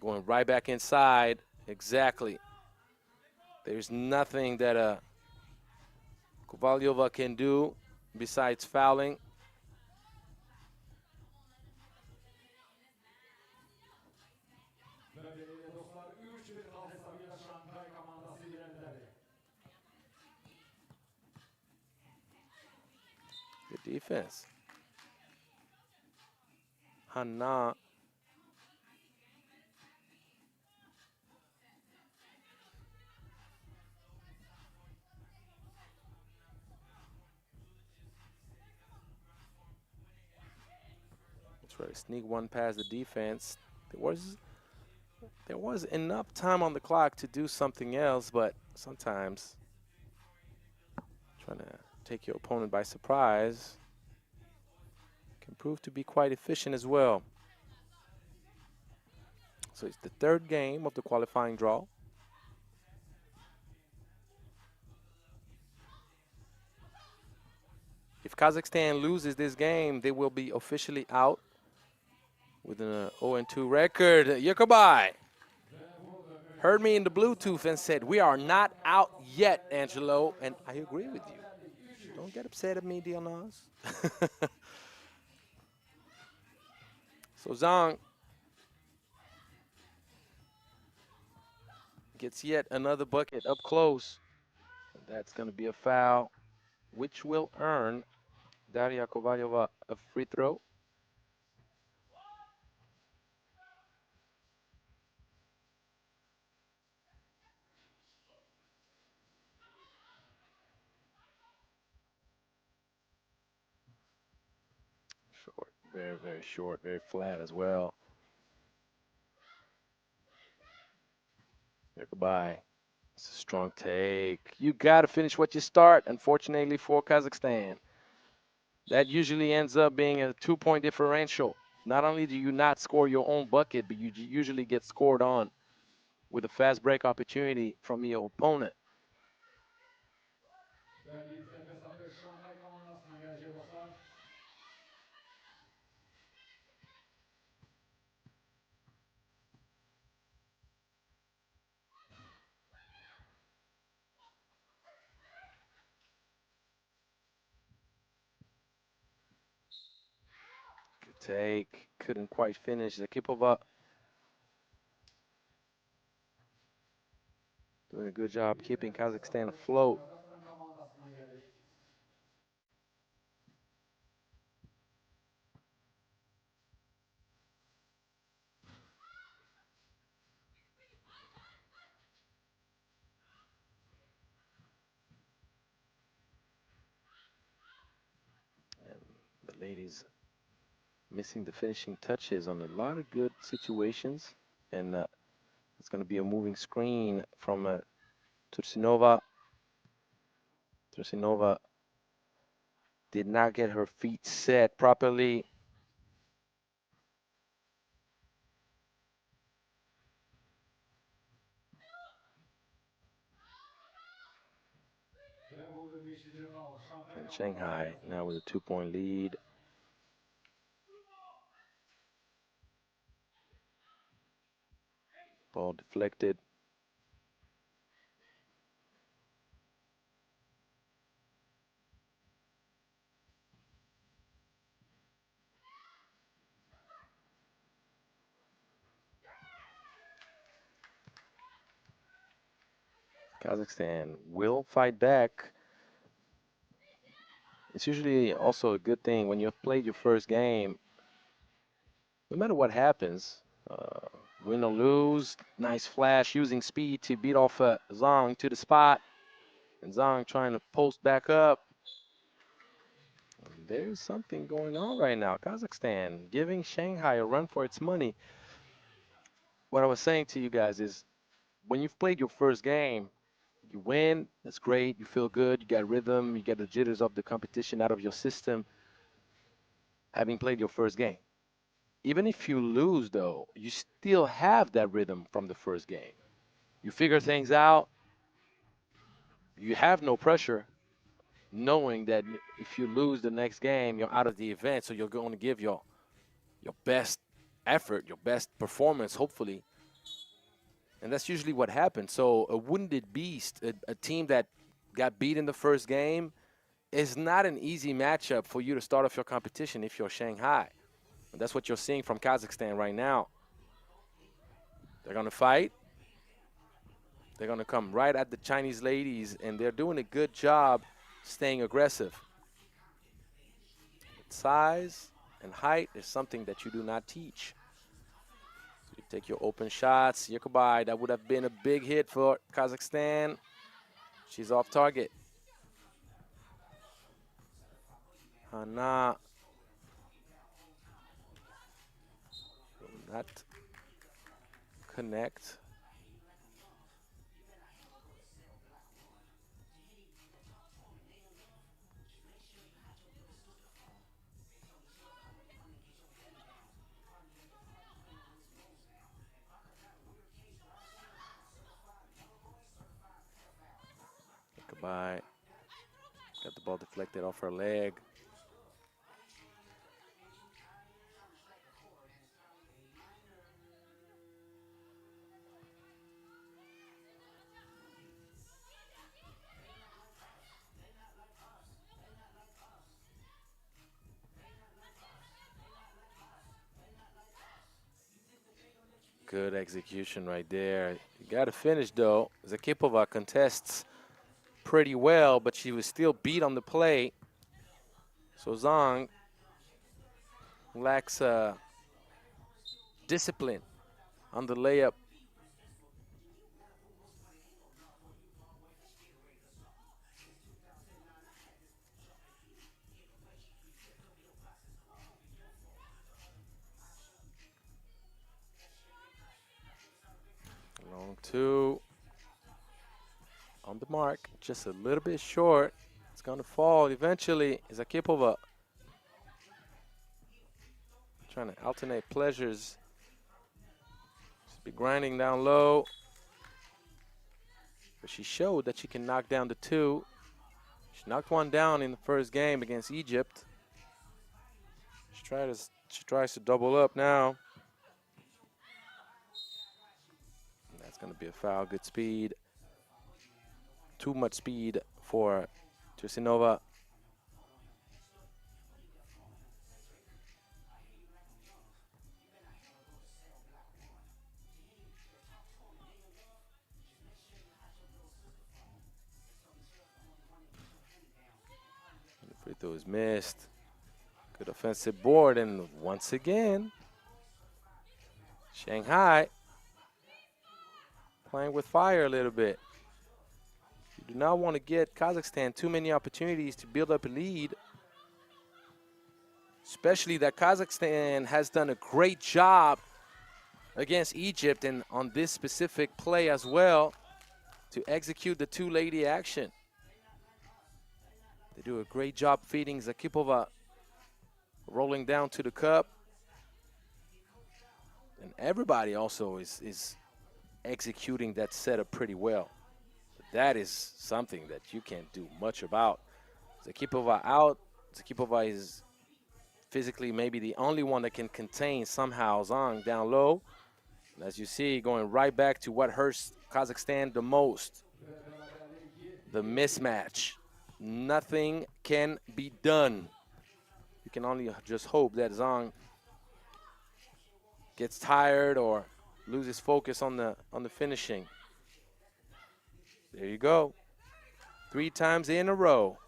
Going right back inside. Exactly. There's nothing that Kovalyova can do besides fouling. Good defense. Hana. Try to sneak one past the defense. There was enough time on the clock to do something else, but sometimes trying to take your opponent by surprise can prove to be quite efficient as well. So it's the third game of the qualifying draw. If Kazakhstan loses this game, they will be officially out with an 0-2 record. Yakubai heard me in the Bluetooth and said, we are not out yet, Angelo. And I agree with you. Don't get upset at me, Dionaz. So Zhang gets yet another bucket up close. That's going to be a foul, which will earn Daria Kovalyova a free throw. Short, very, very short, very flat as well. Goodbye. It's a strong take. You got to finish what you start, unfortunately for Kazakhstan. That usually ends up being a 2-point differential. Not only do you not score your own bucket, but you usually get scored on with a fast break opportunity from your opponent. Good take. Couldn't quite finish. Zakipova doing a good job keeping Kazakhstan afloat. And the ladies missing the finishing touches on a lot of good situations. And it's going to be a moving screen from Tursinova. Tursinova did not get her feet set properly. And Shanghai now with a 2-point lead. Ball deflected. Kazakhstan will fight back. It's usually also a good thing when you've played your first game, no matter what happens, win or lose, nice flash using speed to beat off Zhang to the spot. And Zhang trying to post back up. There's something going on right now. Kazakhstan giving Shanghai a run for its money. What I was saying to you guys is when you've played your first game, you win, that's great, you feel good, you got rhythm, you get the jitters of the competition out of your system, having played your first game. Even if you lose, though, you still have that rhythm from the first game. You figure things out, you have no pressure, knowing that if you lose the next game, you're out of the event, so you're going to give your best effort, your best performance, hopefully. And that's usually what happens. So a wounded beast, a team that got beat in the first game, is not an easy matchup for you to start off your competition if you're Shanghai. And that's what you're seeing from Kazakhstan right now. They're going to fight. They're going to come right at the Chinese ladies, and they're doing a good job staying aggressive. Size and height is something that you do not teach. So you take your open shots. Yakubai, that would have been a big hit for Kazakhstan. She's off target. Hana will not connect. Goodbye. Got the ball deflected off her leg. Good execution right there. You got to finish, though. Zakipova contests pretty well, but she was still beat on the play. So Zhang lacks discipline on the layup. Long two. On the mark, just a little bit short. It's going to fall eventually. Zakipova trying to alternate pleasures. Just be grinding down low. But she showed that she can knock down the two. She knocked one down in the first game against Egypt. She tries to double up now. And that's going to be a foul. Good speed. Too much speed for Tursinova. The free throw is missed. Good offensive board, and once again, Shanghai playing with fire a little bit. You do not want to get Kazakhstan too many opportunities to build up a lead, especially that Kazakhstan has done a great job against Egypt and on this specific play as well to execute the two-lady action. They do a great job feeding Zakipova, rolling down to the cup. And everybody also is executing that setup pretty well. But that is something that you can't do much about. Zakipova out. Zakipova is physically maybe the only one that can contain somehow Zhang down low. And as you see, going right back to what hurts Kazakhstan the most, the mismatch. Nothing can be done. You can only just hope that Zhang gets tired or loses focus on the finishing. There you go. 3 times in a row.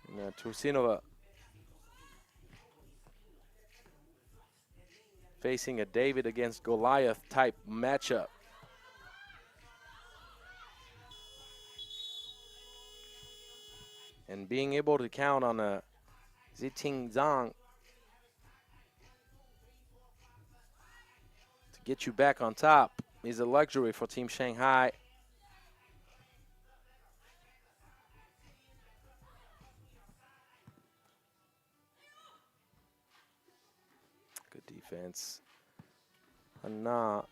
And Tursinova facing a David against Goliath type matchup. And being able to count on a Ziting Zhang to get you back on top is a luxury for Team Shanghai. Good defense. Hanna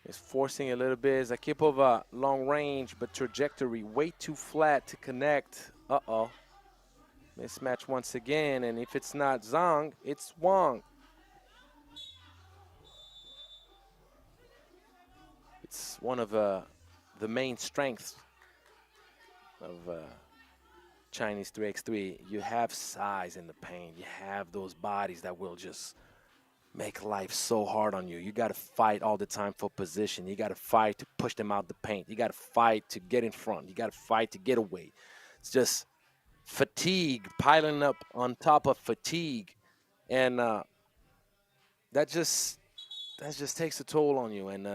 is forcing a little bit. Zakipova, long range, but trajectory way too flat to connect. Uh-oh. Mismatch once again, and if it's not Zhang, it's Wang. It's one of the main strengths of Chinese 3x3. You have size in the paint. You have those bodies that will just make life so hard on you. You got to fight all the time for position. You got to fight to push them out the paint. You got to fight to get in front. You got to fight to get away. It's just fatigue piling up on top of fatigue, and that just takes a toll on you, and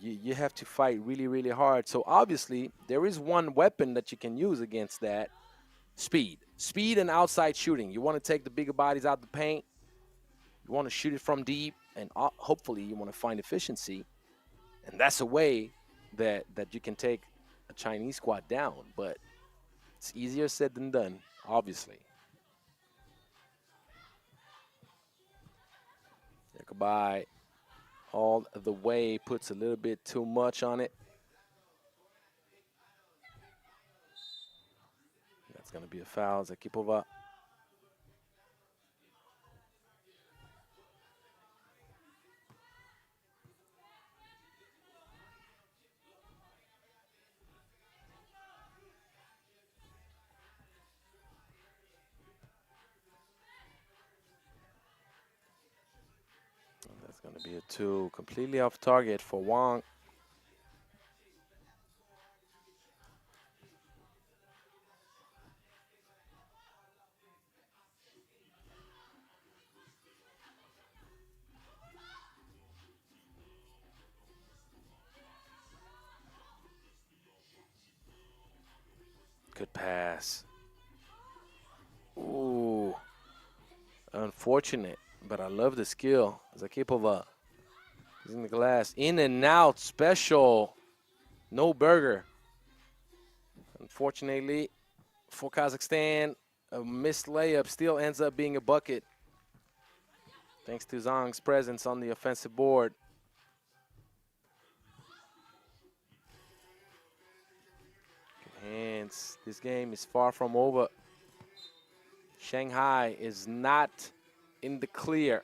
you have to fight really, really hard. So obviously there is one weapon that you can use against that: speed and outside shooting. You want to take the bigger bodies out the paint. You want to shoot it from deep, and hopefully you want to find efficiency, and that's a way that you can take a Chinese squad down. But it's easier said than done, obviously. Goodbye. All the way, puts a little bit too much on it. It's going to be a foul. Zakipova. That's going to be a 2. Completely off target for Wang. Good pass. Ooh. Unfortunate, but I love the skill. Zakipova using the glass. In and out special. No burger. Unfortunately for Kazakhstan, a missed layup still ends up being a bucket. Thanks to Zhang's presence on the offensive board. Good hands. This game is far from over. Shanghai is not in the clear.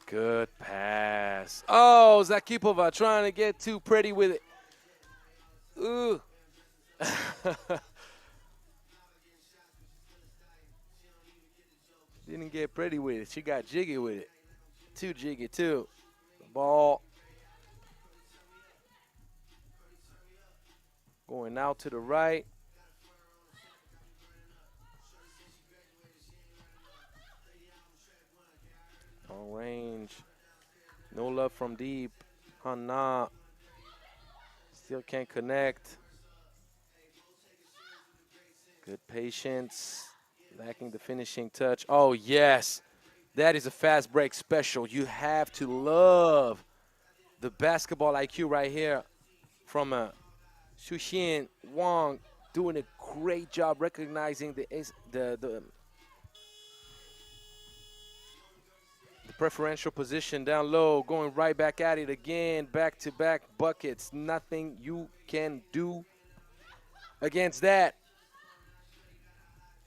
Good pass. Oh, Zakipova trying to get too pretty with it. Ooh. Didn't get pretty with it. She got jiggy with it. Too jiggy, too. The ball going out to the right. Long range. No love from deep. Hana. Still can't connect. Good patience. Lacking the finishing touch. Oh, yes. That is a fast break special. You have to love the basketball IQ right here from Xuxin Wang, doing a great job recognizing the preferential position down low, going right back at it again, back-to-back buckets. Nothing you can do against that.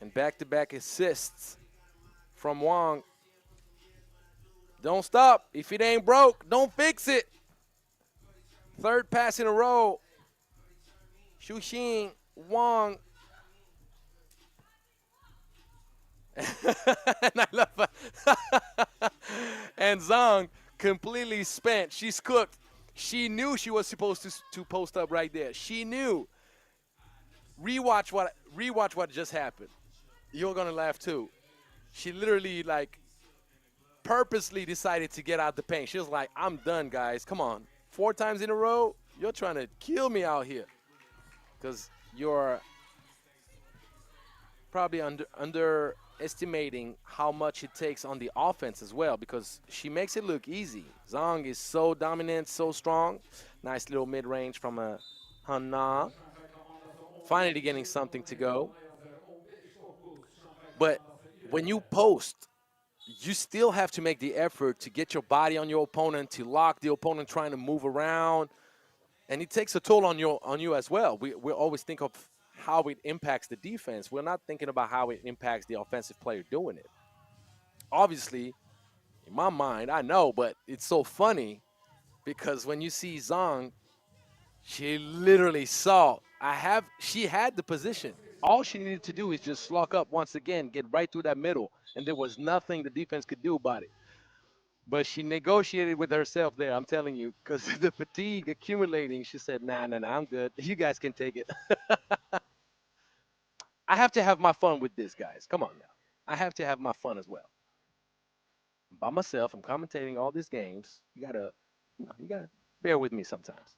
And back-to-back assists from Wang. Don't stop. If it ain't broke, don't fix it. Third pass in a row. Xuxin Wang. And I love it. And Zhang completely spent. She's cooked. She knew she was supposed to post up right there. She knew. Rewatch what just happened. You're gonna laugh too. She literally like purposely decided to get out the paint. She was like, I'm done, guys. Come on. 4 times in a row, you're trying to kill me out here. Because you're probably underestimating how much it takes on the offense as well, because she makes it look easy. Zhang is so dominant, so strong. Nice little mid-range from a Hana. Finally getting something to go. But when you post, you still have to make the effort to get your body on your opponent, to lock the opponent trying to move around. And it takes a toll on you as well. We always think of how it impacts the defense. We're not thinking about how it impacts the offensive player doing it. Obviously, in my mind, I know, but it's so funny because when you see Zhang, she literally saw. She had the position. All she needed to do is just lock up once again, get right through that middle, and there was nothing the defense could do about it. But she negotiated with herself there, I'm telling you, because the fatigue accumulating, she said, nah, I'm good. You guys can take it. I have to have my fun with this, guys. Come on now. I have to have my fun as well. I'm by myself. I'm commentating all these games. You gotta bear with me sometimes.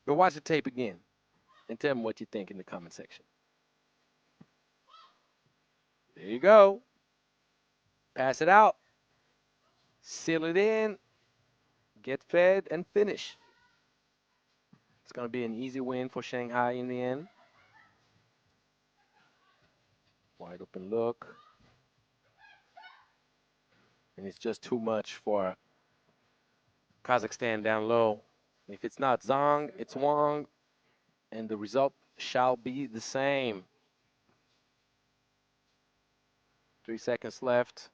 But watch the tape again and tell me what you think in the comment section. There you go. Pass it out. Seal it in. get fed, and finish. It's going to be an easy win for Shanghai in the end. Wide open look. And it's just too much for Kazakhstan down low. If it's not Zhang, it's Wang, and the result shall be the same. 3 seconds left.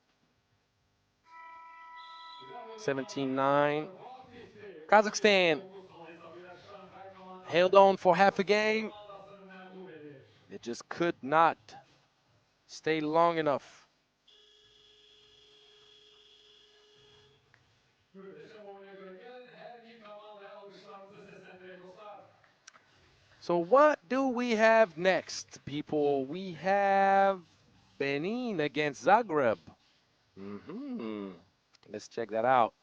17-9. Kazakhstan held on for half a game. It just could not stay long enough. So what do we have next, people? We have Benin against Zagreb. Let's check that out.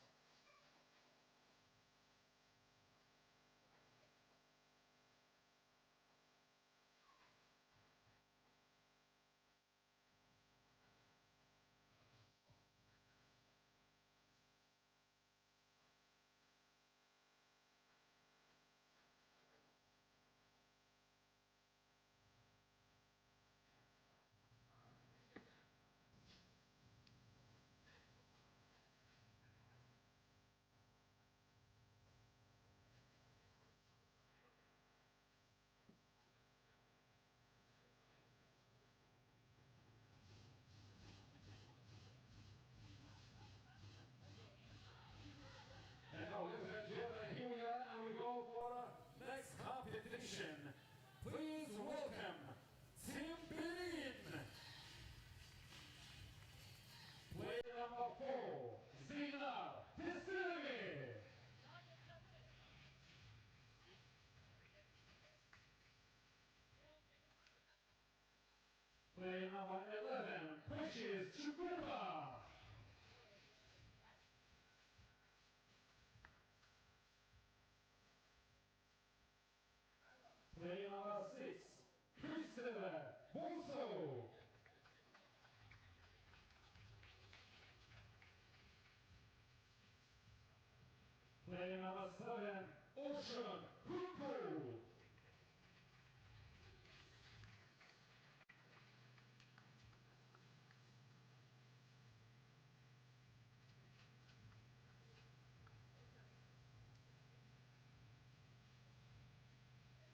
And now, ladies and gentlemen, here we are, and we go for the next competition. Please welcome Team Benin. Player number 4, Zina Tisilimi. Player number 11, Precious Chukwuka. Player number 6, Christopher Boso. Player number 7, Ocean Hugo.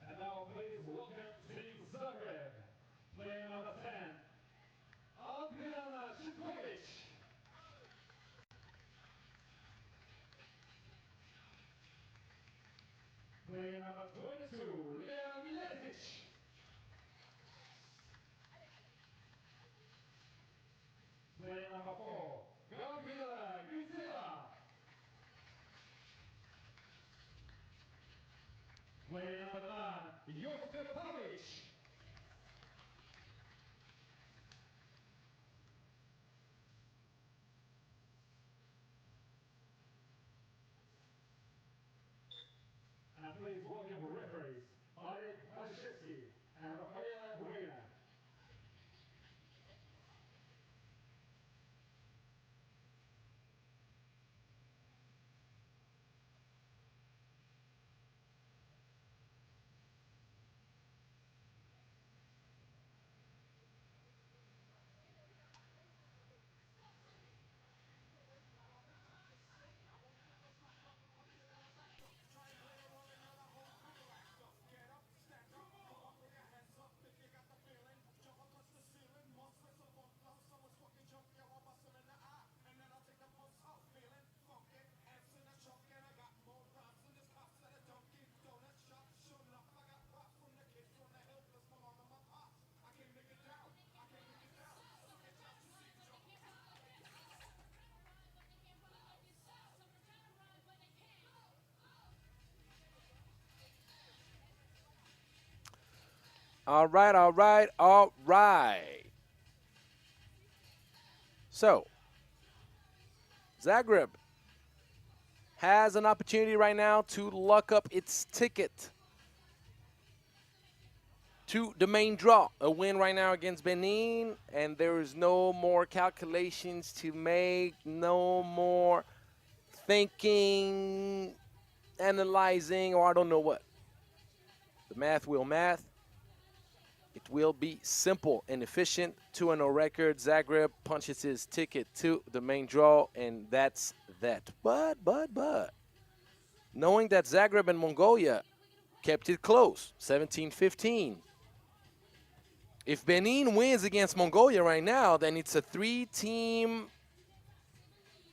And now please welcome Team Zagreb. Player number 10, Adriana Šiković. Player number 22, Lea Miletić. Player number 4, Gabriela Grizela. Player number 9, Josip Pavić. And please welcome referees, Oleg Mashevsky and Rafaela Reina. All right, all right, all right. So, Zagreb has an opportunity right now to lock up its ticket to the main draw. A win right now against Benin, and there is no more calculations to make, no more thinking, analyzing, or I don't know what. The math will math. It will be simple and efficient. 2-0 record. Zagreb punches his ticket to the main draw, and that's that. But, knowing that Zagreb and Mongolia kept it close, 17-15. If Benin wins against Mongolia right now, then it's a 3-team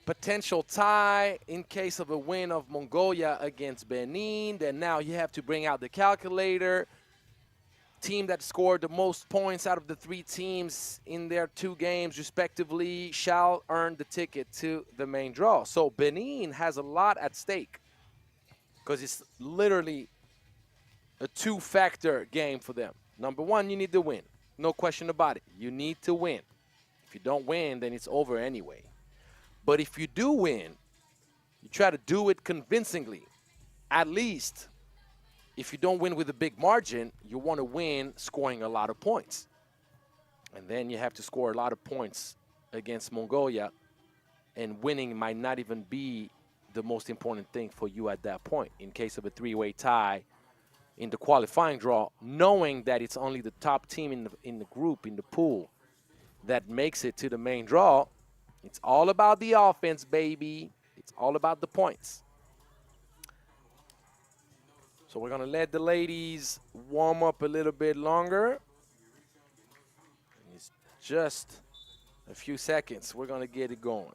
potential tie in case of a win of Mongolia against Benin. Then now you have to bring out the calculator. Team that scored the most points out of the 3 teams in their 2 games respectively shall earn the ticket to the main draw. So Benin has a lot at stake because it's literally a 2-factor game for them. Number 1, you need to win. No question about it. You need to win. If you don't win, then it's over anyway. But if you do win, you try to do it convincingly. At least, if you don't win with a big margin, you want to win scoring a lot of points. And then you have to score a lot of points against Mongolia, and winning might not even be the most important thing for you at that point in case of a 3-way tie in the qualifying draw, knowing that it's only the top team in the group, in the pool, that makes it to the main draw. It's all about the offense, baby. It's all about the points. So we're going to let the ladies warm up a little bit longer. It's just a few seconds. We're going to get it going.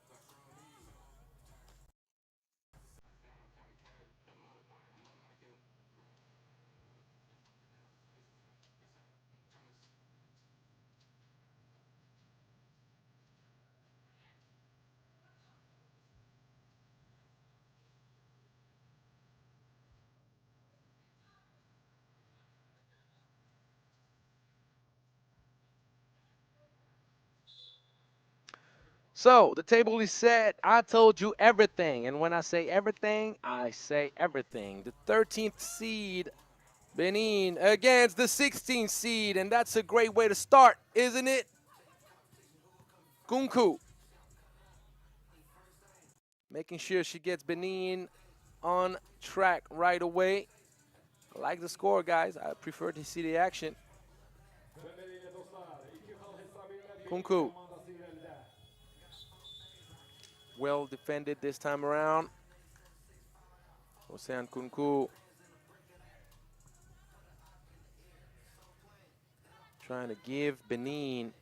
So the table is set. I told you everything. And when I say everything, I say everything. The 13th seed, Benin, against the 16th seed. And that's a great way to start, isn't it? Kunku. Making sure she gets Benin on track right away. I like the score, guys. I prefer to see the action. Kunku. Well defended this time around. Ocean Kunku trying to give Benin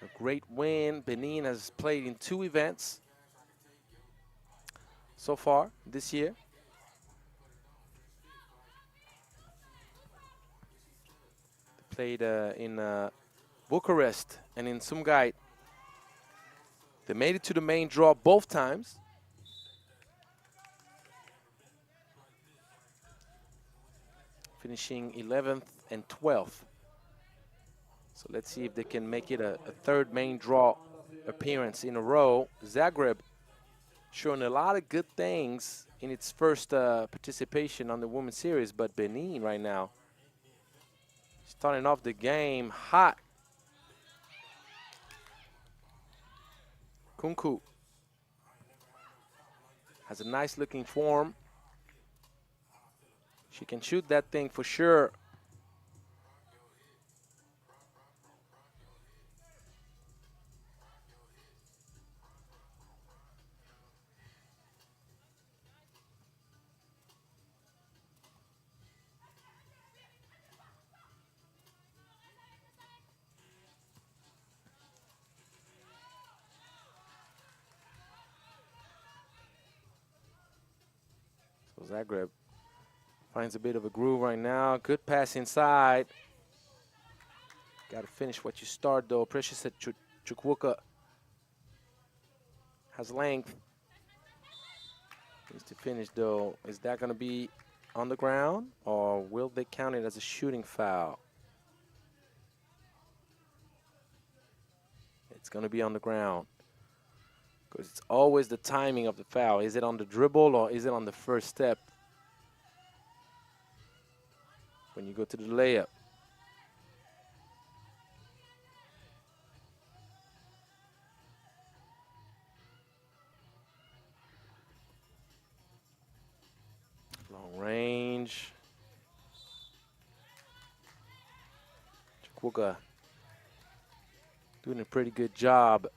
a great win. Benin has played in 2 events so far this year. They played in Bucharest and in Sumgait. They made it to the main draw both times. Finishing 11th and 12th. So let's see if they can make it a 3rd main draw appearance in a row. Zagreb showing a lot of good things in its first participation on the Women's Series, but Benin right now starting off the game hot. Kunku has a nice looking form. She can shoot that thing for sure. So Zagreb finds a bit of a groove right now. Good pass inside. Got to finish what you start, though. Precious at Chukwuka has length. Needs to finish, though. Is that going to be on the ground, or will they count it as a shooting foul? It's going to be on the ground, because it's always the timing of the foul. Is it on the dribble, or is it on the first step when you go to the layup? Chukwuka doing a pretty good job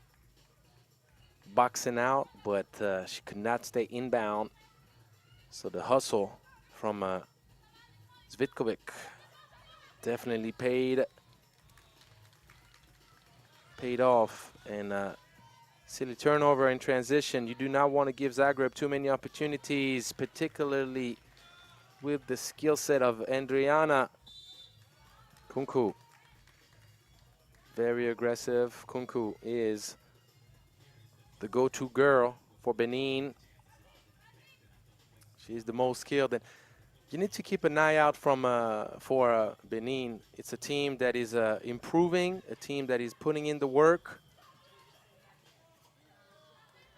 boxing out, but she could not stay inbound. So the hustle from Zvitkovic definitely paid off. And silly turnover in transition. You do not want to give Zagreb too many opportunities, particularly with the skill set of Andriana Kunku. Very aggressive. Kunku is the go-to girl for Benin. She's the most skilled. And you need to keep an eye out for Benin. It's a team that is improving, a team that is putting in the work.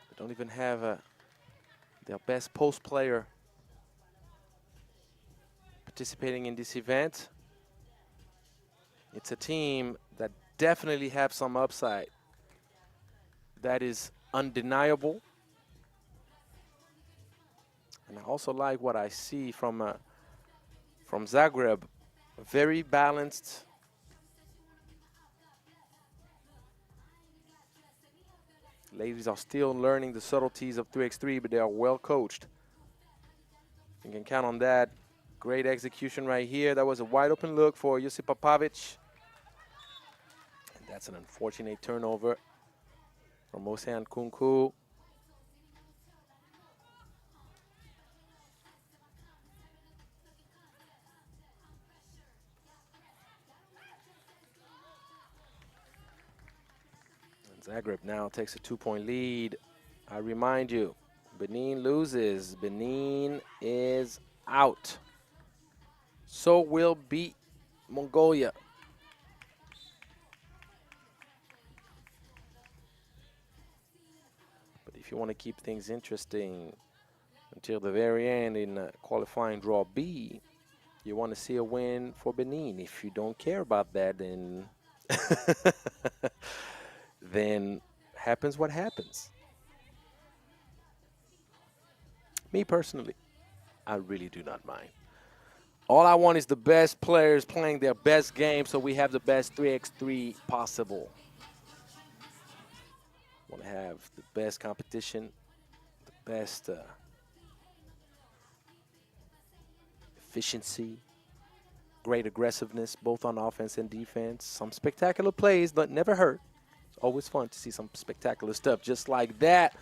They don't even have their best post player participating in this event. It's a team that definitely have some upside. That is undeniable. And I also like what I see from Zagreb. Very balanced. Ladies are still learning the subtleties of 3x3, but they are well coached. You can count on that. Great execution right here. That was a wide open look for Josipa Pavic. And that's an unfortunate turnover from Ocean Kunku. And Zagreb now takes a 2-point lead. I remind you, Benin loses. Benin is out. So will beat Mongolia. But if you want to keep things interesting until the very end in qualifying draw B, you want to see a win for Benin. If you don't care about that, then then happens what happens. Me personally, I really do not mind. All I want is the best players playing their best game, so we have the best 3x3 possible. Want to have the best competition, the best efficiency, great aggressiveness, both on offense and defense. Some spectacular plays, but never hurt. It's always fun to see some spectacular stuff just like that.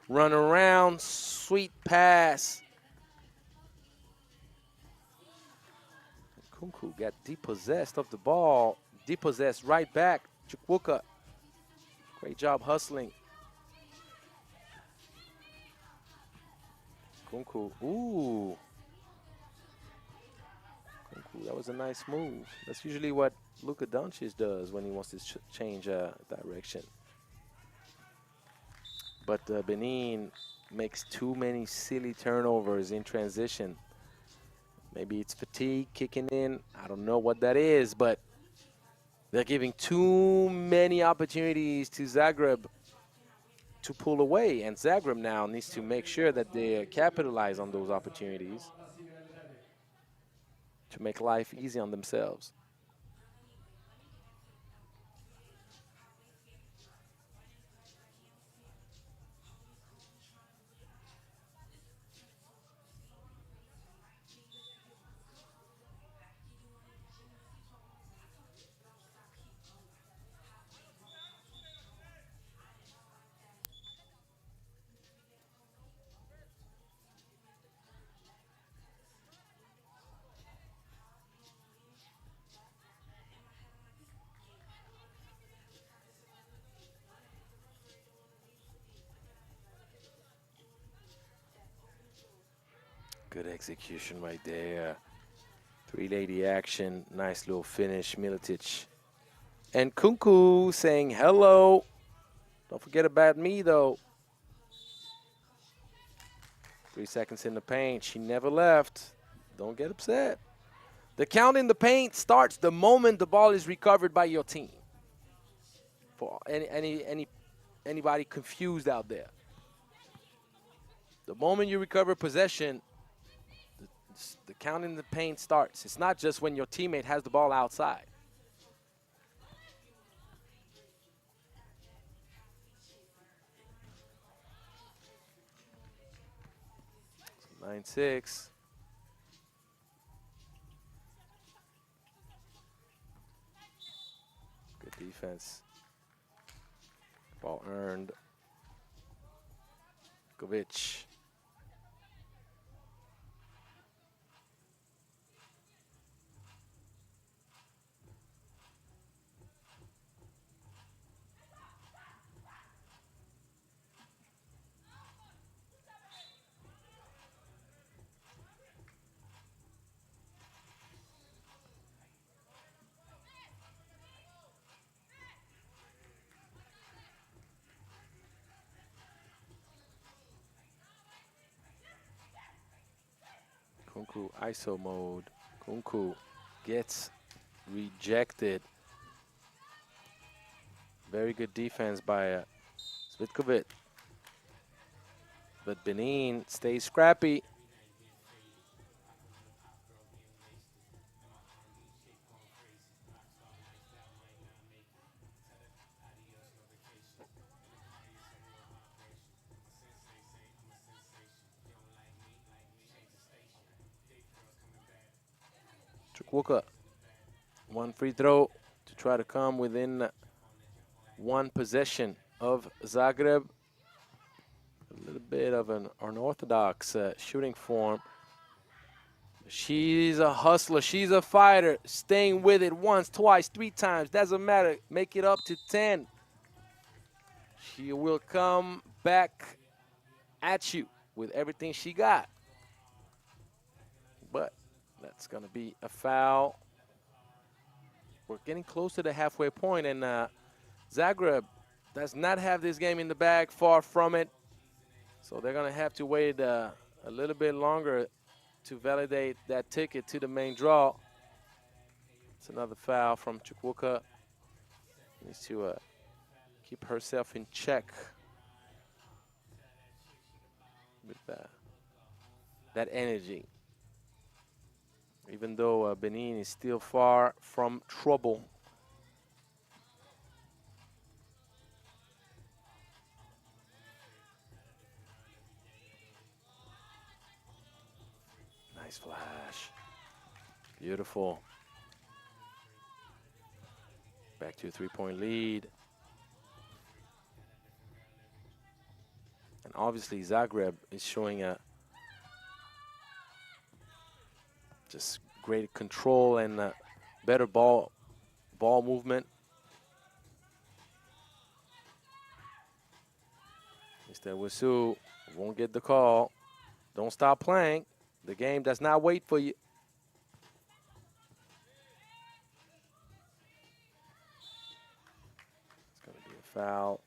Run around, sweet pass. Kunku got depossessed of the ball. Depossessed right back. Chukwuka, great job hustling. Kunku, ooh. Kunku, that was a nice move. That's usually what Luka Doncic does when he wants to change direction. But Benin makes too many silly turnovers in transition. Maybe it's fatigue kicking in. I don't know what that is, but they're giving too many opportunities to Zagreb to pull away. And Zagreb now needs to make sure that they capitalize on those opportunities to make life easy on themselves. Good execution right there. 380 action. Nice little finish, Miletic. And Kunku saying hello. Don't forget about me, though. 3 seconds in the paint. She never left. Don't get upset. The count in the paint starts the moment the ball is recovered by your team. For anybody confused out there. The moment you recover possession, the count in the paint starts. It's not just when your teammate has the ball outside. 9-6. Good defense. Ball earned. Govic. Kunku ISO mode. Kunku gets rejected. Very good defense by Zvitkovic. But Benin stays scrappy. Chukwuka, one free throw to try to come within one possession of Zagreb. A little bit of an unorthodox shooting form. She's a hustler. She's a fighter. Staying with it once, twice, 3 times. Doesn't matter. Make it up to 10. She will come back at you with everything she got. But that's going to be a foul. We're getting close to the halfway point, and Zagreb does not have this game in the bag, far from it. So they're going to have to wait a little bit longer to validate that ticket to the main draw. It's another foul from Chukwuka. Needs to keep herself in check with that energy. Even though Benin is still far from trouble. Nice flash. Beautiful. Back to a 3-point lead. And obviously Zagreb is showing a just great control and better ball movement. Mr. Wasu won't get the call. Don't stop playing. The game does not wait for you. It's going to be a foul.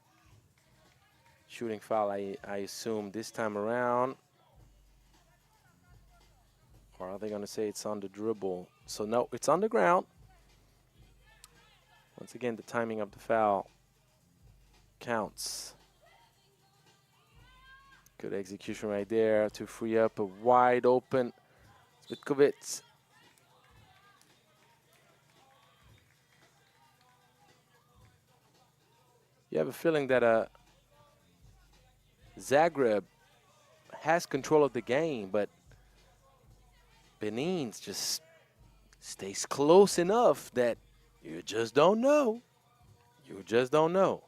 Shooting foul, I assume, this time around. Or are they going to say it's on the dribble? So, no, it's on the ground. Once again, the timing of the foul counts. Good execution right there to free up a wide open Zvitkovic. You have a feeling that Zagreb has control of the game, but Benin just stays close enough that you just don't know. You just don't know.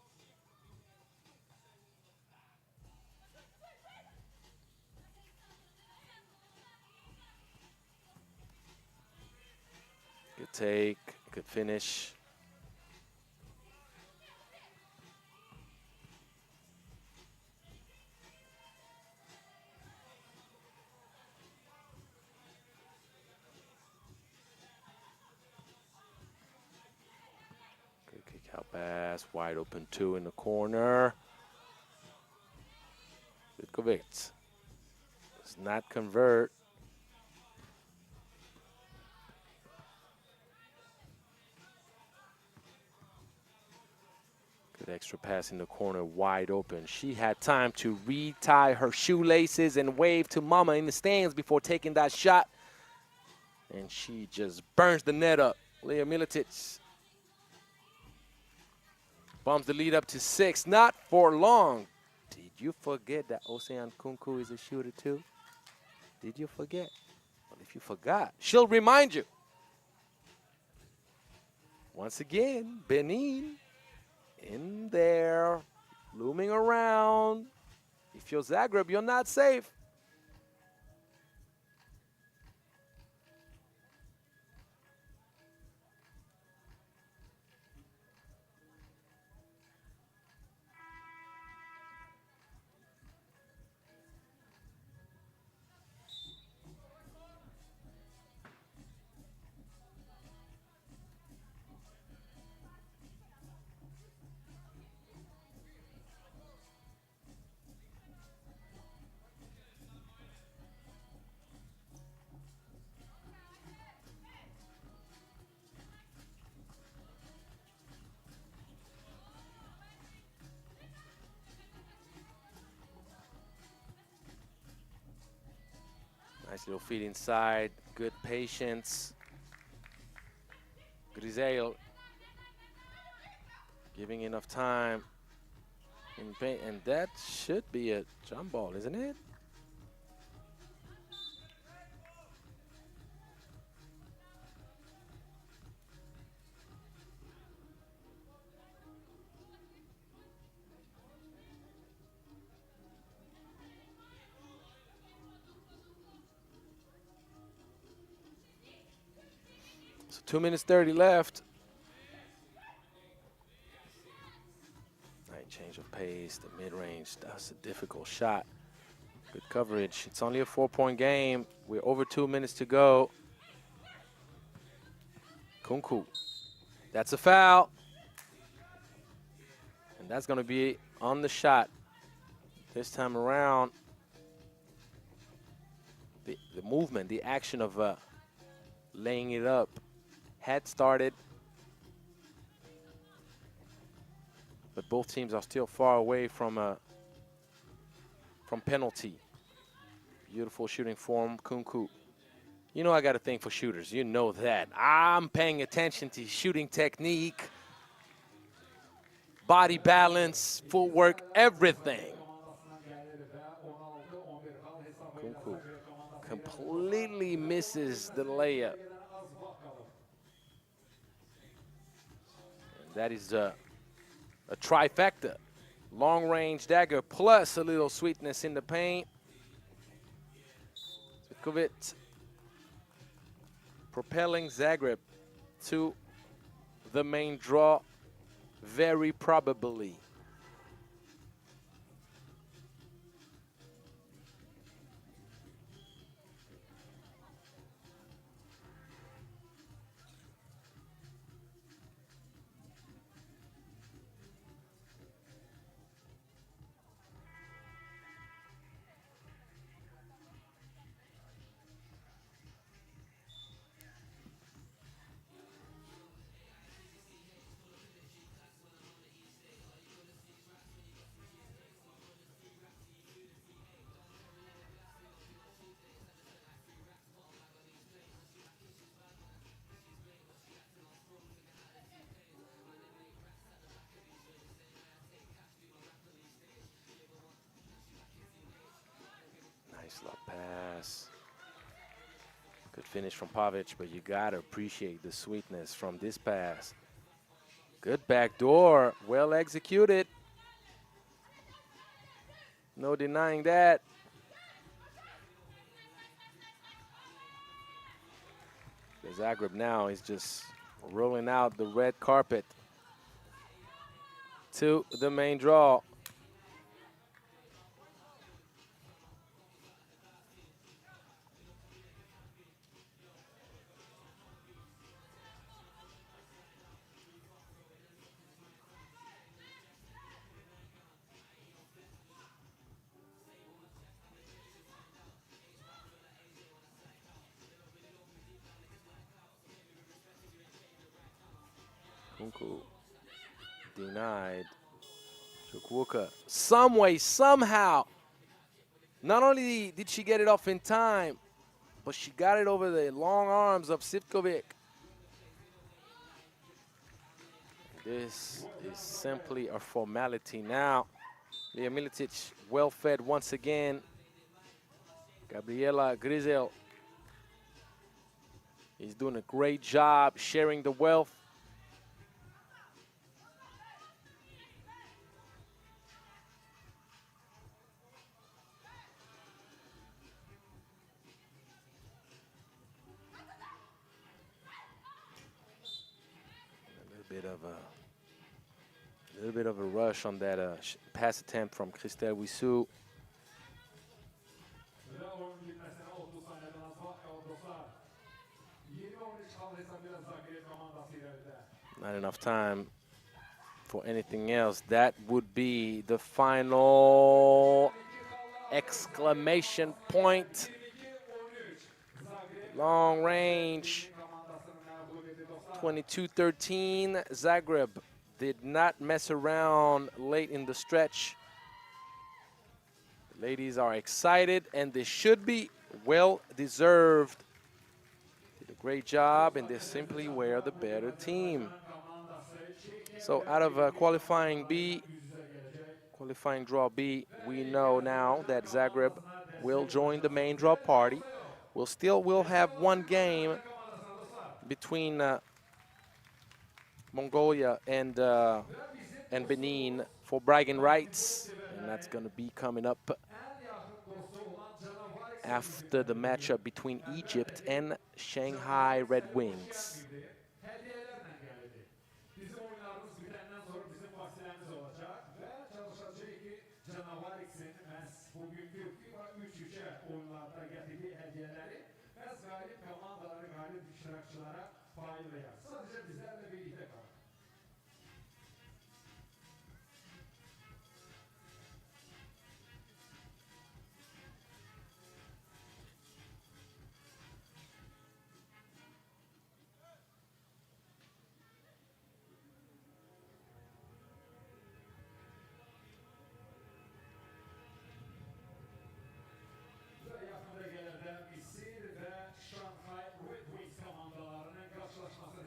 Good take, good finish. Good kick out pass, wide open 2 in the corner. Vitkovic does not convert. Good extra pass in the corner, wide open. She had time to retie her shoelaces and wave to mama in the stands before taking that shot. And she just burns the net up. Leah Miletic bumps the lead up to 6. Not for long. Did you forget that Ocean Kunku is a shooter too? Did you forget? Well, if you forgot, she'll remind you. Once again, Benin in there, looming around. If you're Zagreb, you're not safe. Nice little feed inside. Good patience. Grizel giving enough time. And that should be a jump ball, isn't it? So 2 minutes 30 left. Nice change of pace, the mid-range. That's a difficult shot. Good coverage. It's only a 4-point game. We're over 2 minutes to go. Kunku. That's a foul. And that's going to be on the shot. This time around, the movement, the action of laying it up had started. But both teams are still far away from penalty. Beautiful shooting form, Kunku. You know I got a thing for shooters. You know that. I'm paying attention to shooting technique, body balance, footwork, everything. Kunku completely misses the layup. And that is a trifecta. Long-range dagger plus a little sweetness in the paint. Zvitkovic propelling Zagreb to the main draw very probably. Nice lob pass. Good finish from Pavic, but you gotta appreciate the sweetness from this pass. Good backdoor, well executed. No denying that. The Zagreb now is just rolling out the red carpet to the main draw. Kunku denied. Chukwuka, some way, somehow, not only did she get it off in time, but she got it over the long arms of Sivkovic. This is simply a formality now. Lija Milicic well fed once again. Gabriela Grizel is doing a great job sharing the wealth. A little bit of a rush on that pass attempt from Christelle Wissou. Ve oyun bitmesine 30 saniyeden az var dostlar. Yeni oyunu çıkan hesabıyla Zagreb komandası ileride. Not enough time for anything else. That would be the final exclamation point. Long range. 22-13. Zagreb did not mess around late in the stretch. The ladies are excited, and they should be well deserved. Did a great job, and they simply were the better team. So out of qualifying B, qualifying draw B, we know now that Zagreb will join the main draw party. We'll have one game between Mongolia and Benin for bragging rights, and that's going to be coming up after the matchup between Egypt and Shanghai Redwings. Bizim oyunlarımız bitenden sonra bizim fasilemiz olacak ve çalışacak ki Canavarix'in məhz bugünkü FIBA 3x3 oyunlarda getirdiği hediyeleri məhz galip komandaları, galip iştirakçılara paylayar. Sadece bizlerle birlikte kalın. Yakın bölgelerde Misir ve Shanghai Redwings komandalarının karşılaşması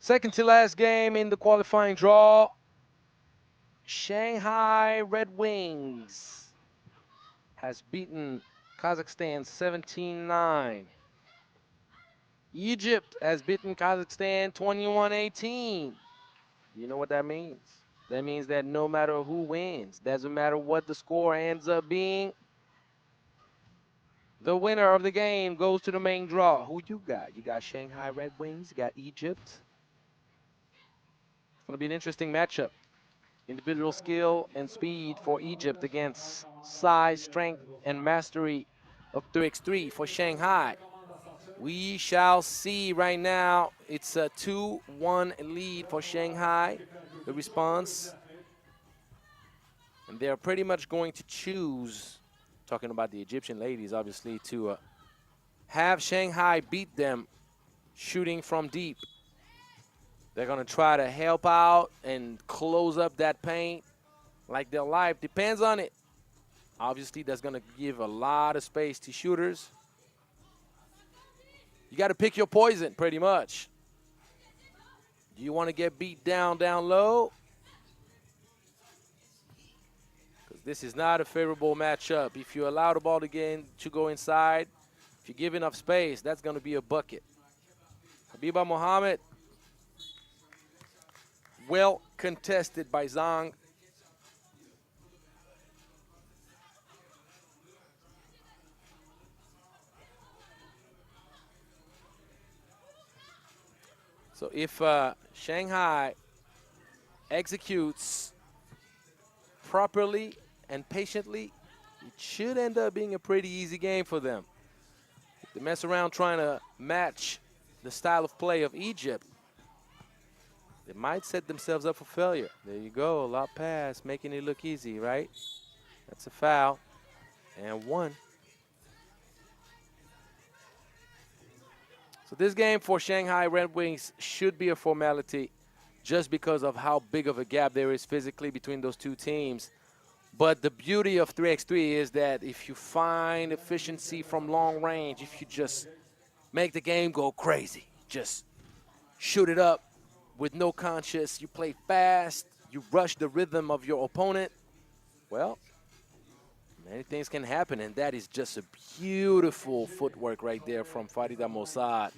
Second to last game in the qualifying draw. Shanghai Redwings has beaten Kazakhstan 17-9. Egypt has beaten Kazakhstan 21-18. You know what that means? That means that no matter who wins, doesn't matter what the score ends up being, the winner of the game goes to the main draw. Who you got? You got Shanghai Red Wings, you got Egypt. It's going to be an interesting matchup. Individual skill and speed for Egypt against size, strength, and mastery of 3x3 for Shanghai. We shall see right now. It's a 2-1 lead for Shanghai. The response. And they're pretty much going to choose, talking about the Egyptian ladies, obviously, to have Shanghai beat them shooting from deep. They're going to try to help out and close up that paint like their life depends on it. Obviously, that's going to give a lot of space to shooters. You got to pick your poison, pretty much. Do you want to get beat down low? Because this is not a favorable matchup. If you allow the ball to go inside, if you give enough space, that's going to be a bucket. Habiba Mohammed, well contested by Zhang. So if Shanghai executes properly and patiently, it should end up being a pretty easy game for them. If they mess around trying to match the style of play of Egypt, they might set themselves up for failure. There you go, a lot pass, making it look easy, right? That's a foul, and one. So this game for Shanghai Red Wings should be a formality just because of how big of a gap there is physically between those two teams. But the beauty of 3x3 is that if you find efficiency from long range, if you just make the game go crazy, just shoot it up with no conscience, you play fast, you rush the rhythm of your opponent, well, many things can happen, and that is just a beautiful footwork right there from Farida Mossad.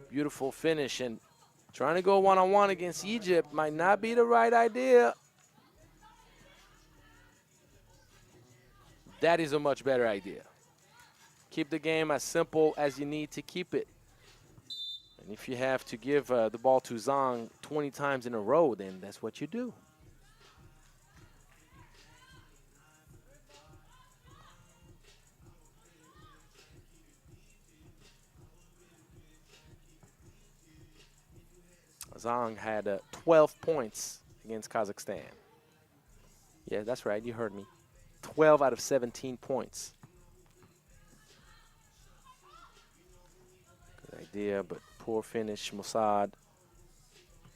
Beautiful finish, and trying to go one-on-one against Egypt might not be the right idea. That is a much better idea. Keep the game as simple as you need to keep it. And if you have to give the ball to Zhang 20 times in a row, then that's what you do. Zhang had 12 points against Kazakhstan. Yeah, that's right, you heard me. 12 out of 17 points. Good idea, but poor finish, Mossad.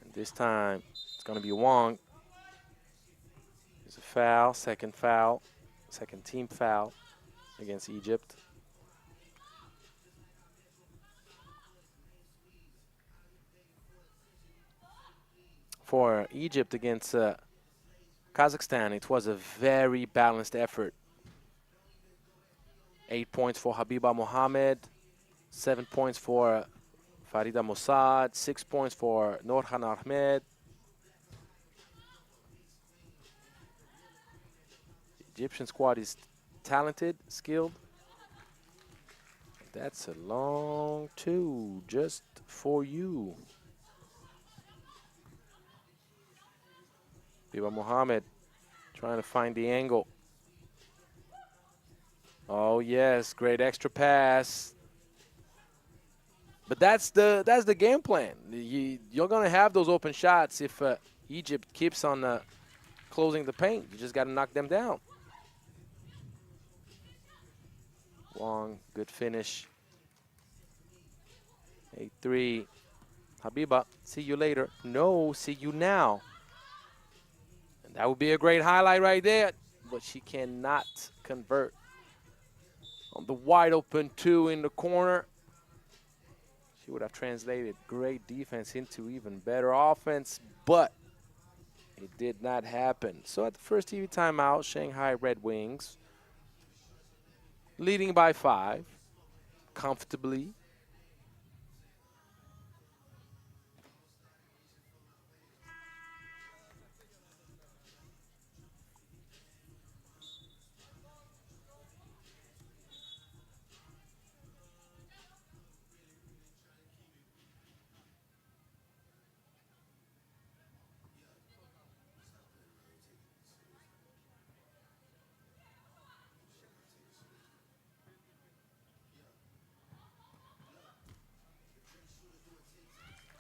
And this time, it's going to be Wang. There's a foul, second team foul against Egypt. For Egypt against Kazakhstan, it was a very balanced effort. 8 points for Habiba Mohammed, 7 points for Farida Mossad, 6 points for Norhan Ahmed. The Egyptian squad is talented, skilled. That's a long two just for you. Habiba Mohammed trying to find the angle. Oh yes, great extra pass. But that's the game plan. You're gonna have those open shots if Egypt keeps on closing the paint. You just got to knock them down. Wang, good finish. 8-3. Habiba, see you later. No, see you now. And that would be a great highlight right there. But she cannot convert on the wide open two in the corner. She would have translated great defense into even better offense, but it did not happen. So at the first TV timeout, Shanghai Redwings leading by 5 comfortably.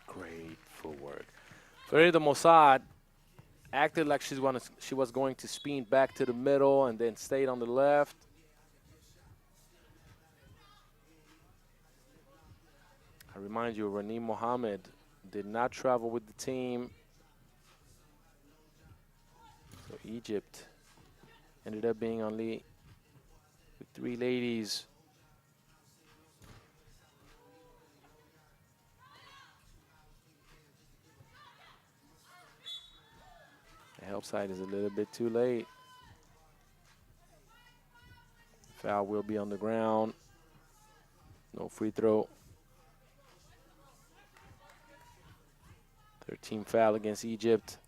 Great footwork. Farida Mossad acted like she was going to spin back to the middle and then stayed on the left. I remind you, Raneem Mohammed did not travel with the team. So Egypt ended up being only with 3 ladies. The help side is a little bit too late. Foul will be on the ground. No free throw. 13 foul against Egypt.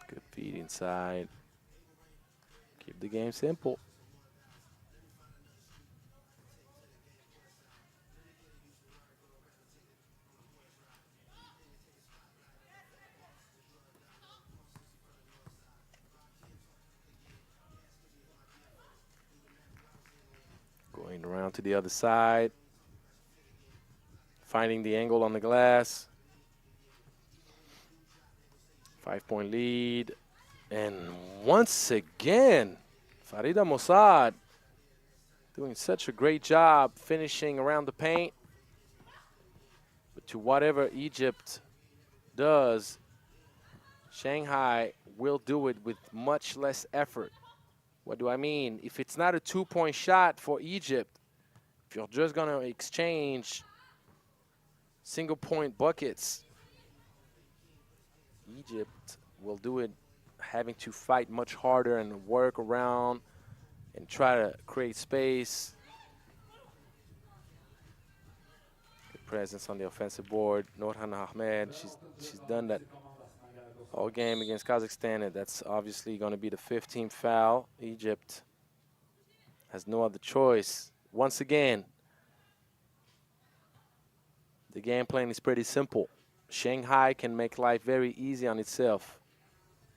Good feed inside. Keep the game simple. Going around to the other side. Finding the angle on the glass. 5-point lead. And once again, Farida Mossad doing such a great job finishing around the paint. But to whatever Egypt does, Shanghai will do it with much less effort. What do I mean? If it's not a 2-point shot for Egypt, if you're just going to exchange single-point buckets, Egypt will do it having to fight much harder and work around and try to create space. Good presence on the offensive board. Norhan Ahmed, she's done that all game against Kazakhstan, and that's obviously going to be the 15th foul. Egypt has no other choice. Once again, the game plan is pretty simple. Shanghai can make life very easy on itself.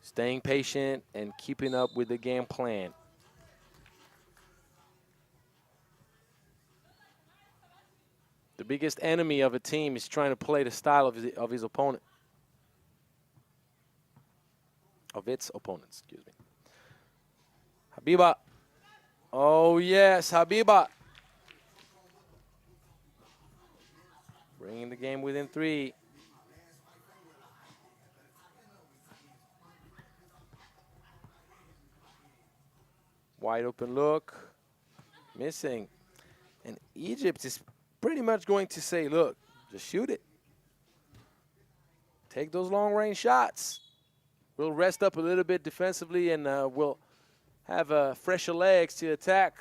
Staying patient and keeping up with the game plan. The biggest enemy of a team is trying to play the style of his opponent. Of its opponents, excuse me. Habiba. Oh, yes, Habiba. Bringing the game within 3. Wide open look. Missing. And Egypt is pretty much going to say, look, just shoot it. Take those long-range shots. We'll rest up a little bit defensively, and we'll have fresher legs to attack.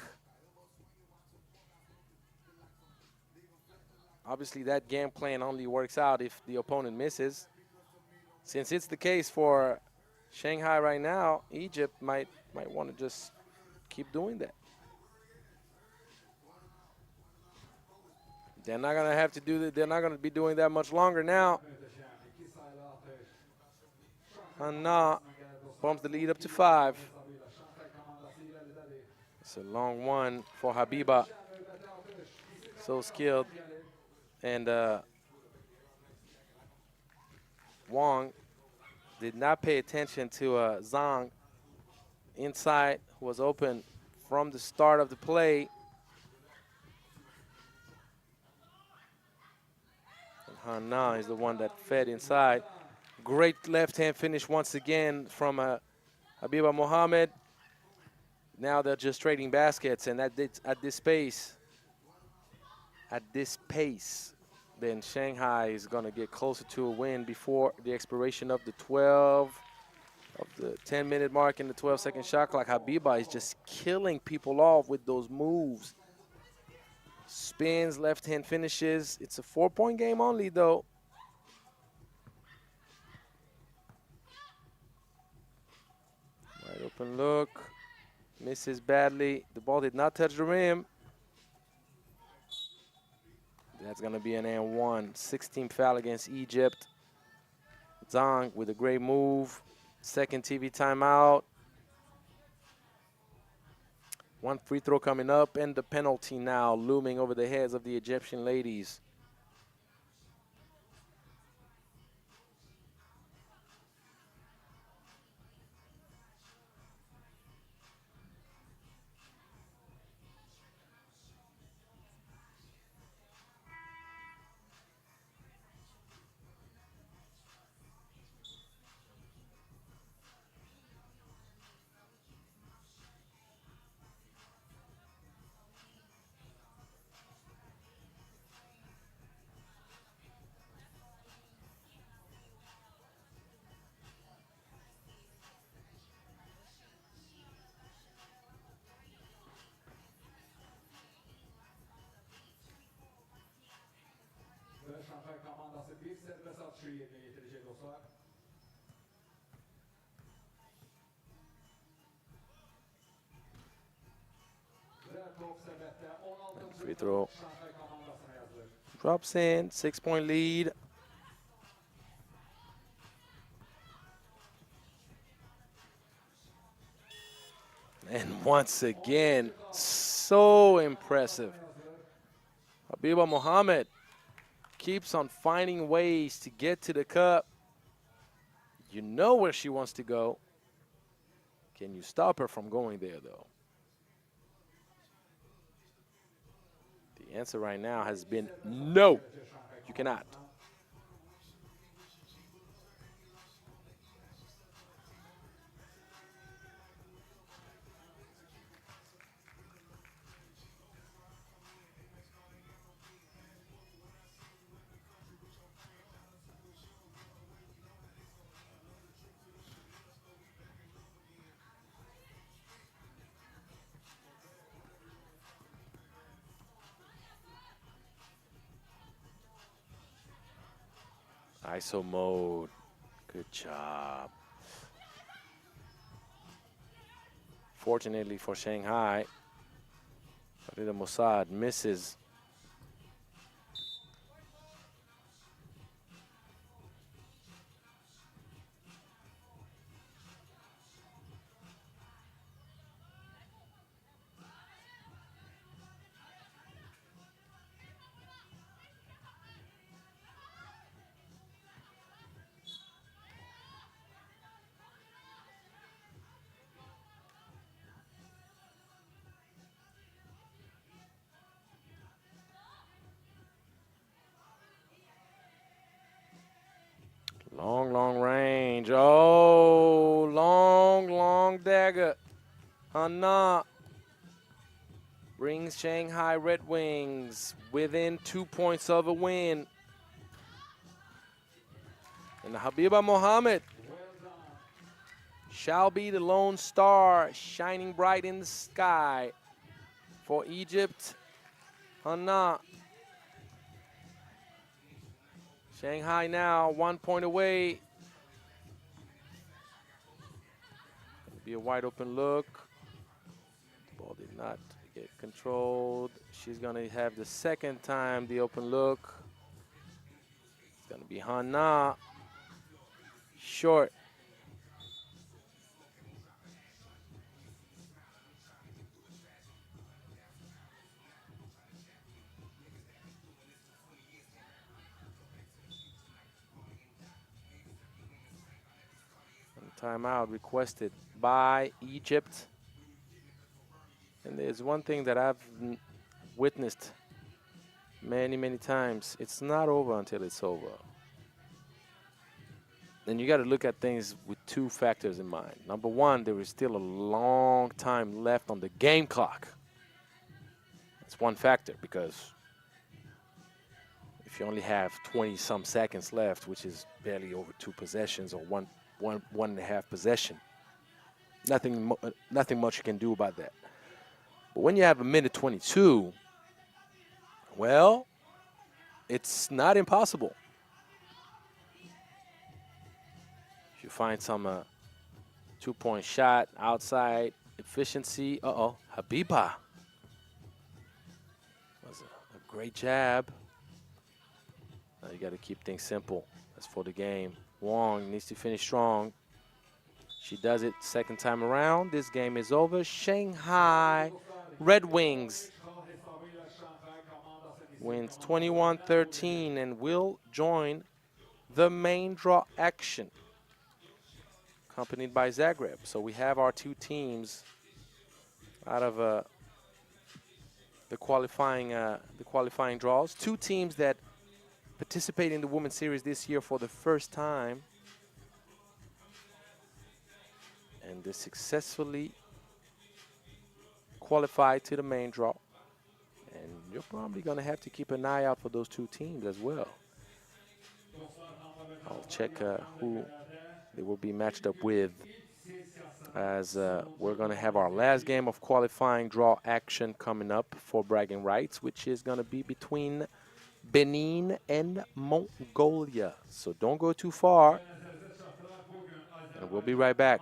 Obviously, that game plan only works out if the opponent misses. Since it's the case for Shanghai right now, Egypt might want to just keep doing that. They're not going to have to do that. They're not going to be doing that much longer now. Hanna bumps the lead up to 5. It's a long one for Habiba. So skilled. And Wong did not pay attention to Zhang inside, who was open from the start of the play. And Hanna is the one that fed inside. Great left-hand finish once again from Habiba Mohammed. Now they're just trading baskets, and at this pace, then Shanghai is going to get closer to a win before the expiration of the 10-minute mark in the 12-second shot clock. Habiba is just killing people off with those moves. Spins, left-hand finishes. It's a 4-point game only, though. Wide open look. Misses badly. The ball did not touch the rim. That's going to be an and one. 16th foul against Egypt. Zhang with a great move. Second TV timeout. One free throw coming up, and the penalty now looming over the heads of the Egyptian ladies. Ve Şanghay komandası bir serbest atışı yerine getirecek dostlar. Free throw. Drops in, 6-point lead. And once again, so impressive. Habiba Mohammed keeps on finding ways to get to the cup. You know where she wants to go. Can you stop her from going there, though? The answer right now has been no. You cannot. ISO mode. Good job. Fortunately for Shanghai, Farida Mossad misses. Long range. Oh, long dagger. Hana brings Shanghai Redwings within 2 points of a win. And Habiba Mohammed shall be the lone star shining bright in the sky for Egypt. Hana. Shanghai now 1 point away. It'll be a wide open look. The ball did not get controlled. She's going to have the second time the open look. It's going to be Hana. Short. Timeout requested by Egypt. And there's one thing that I've witnessed many times. It's not over until it's over. And you got to look at things with two factors in mind. Number one, there is still a long time left on the game clock. That's one factor, because if you only have 20-some seconds left, which is barely over 2 possessions or one and a half possession, nothing much you can do about that. But when you have a minute 22, well, it's not impossible. If you find some 2-point shot outside efficiency, Habiba was a great jab. Now you got to keep things simple. That's for the game. Wong needs to finish strong. She does it second time around. This game is over. Shanghai Redwings wins 21-13 and will join the main draw action, accompanied by Zagreb. So we have our two teams out of the qualifying draws. Two teams that participate in the Women's Series this year for the first time, and they successfully qualified to the main draw. And you're probably going to have to keep an eye out for those two teams as well. I'll check who they will be matched up with, as we're going to have our last game of qualifying draw action coming up for bragging rights, which is going to be between Benin and Mongolia. So don't go too far, and we'll be right back.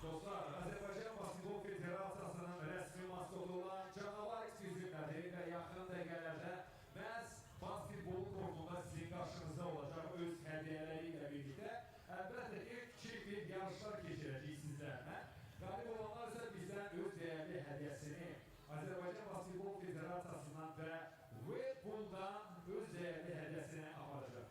Dostlar, Azərbaycan Basketbol Federasiyasının rəsmi maskotu olan canavar üzümlədir və yaxın dəqiqələrdə məhz basketbol kortunda sizin qarşınızda olacaq öz hədiyyələri ilə birlikdə. Əlbəttə ki, kiçik bir yarışlar keçirəcəyik sizlərlə. Qalib olanlar isə bizdən öz dəyərli hədiyyəsini Azərbaycan Basketbol Federasiyasından və Red Bull'dan öz dəyərli hədiyyəsini aparacaq.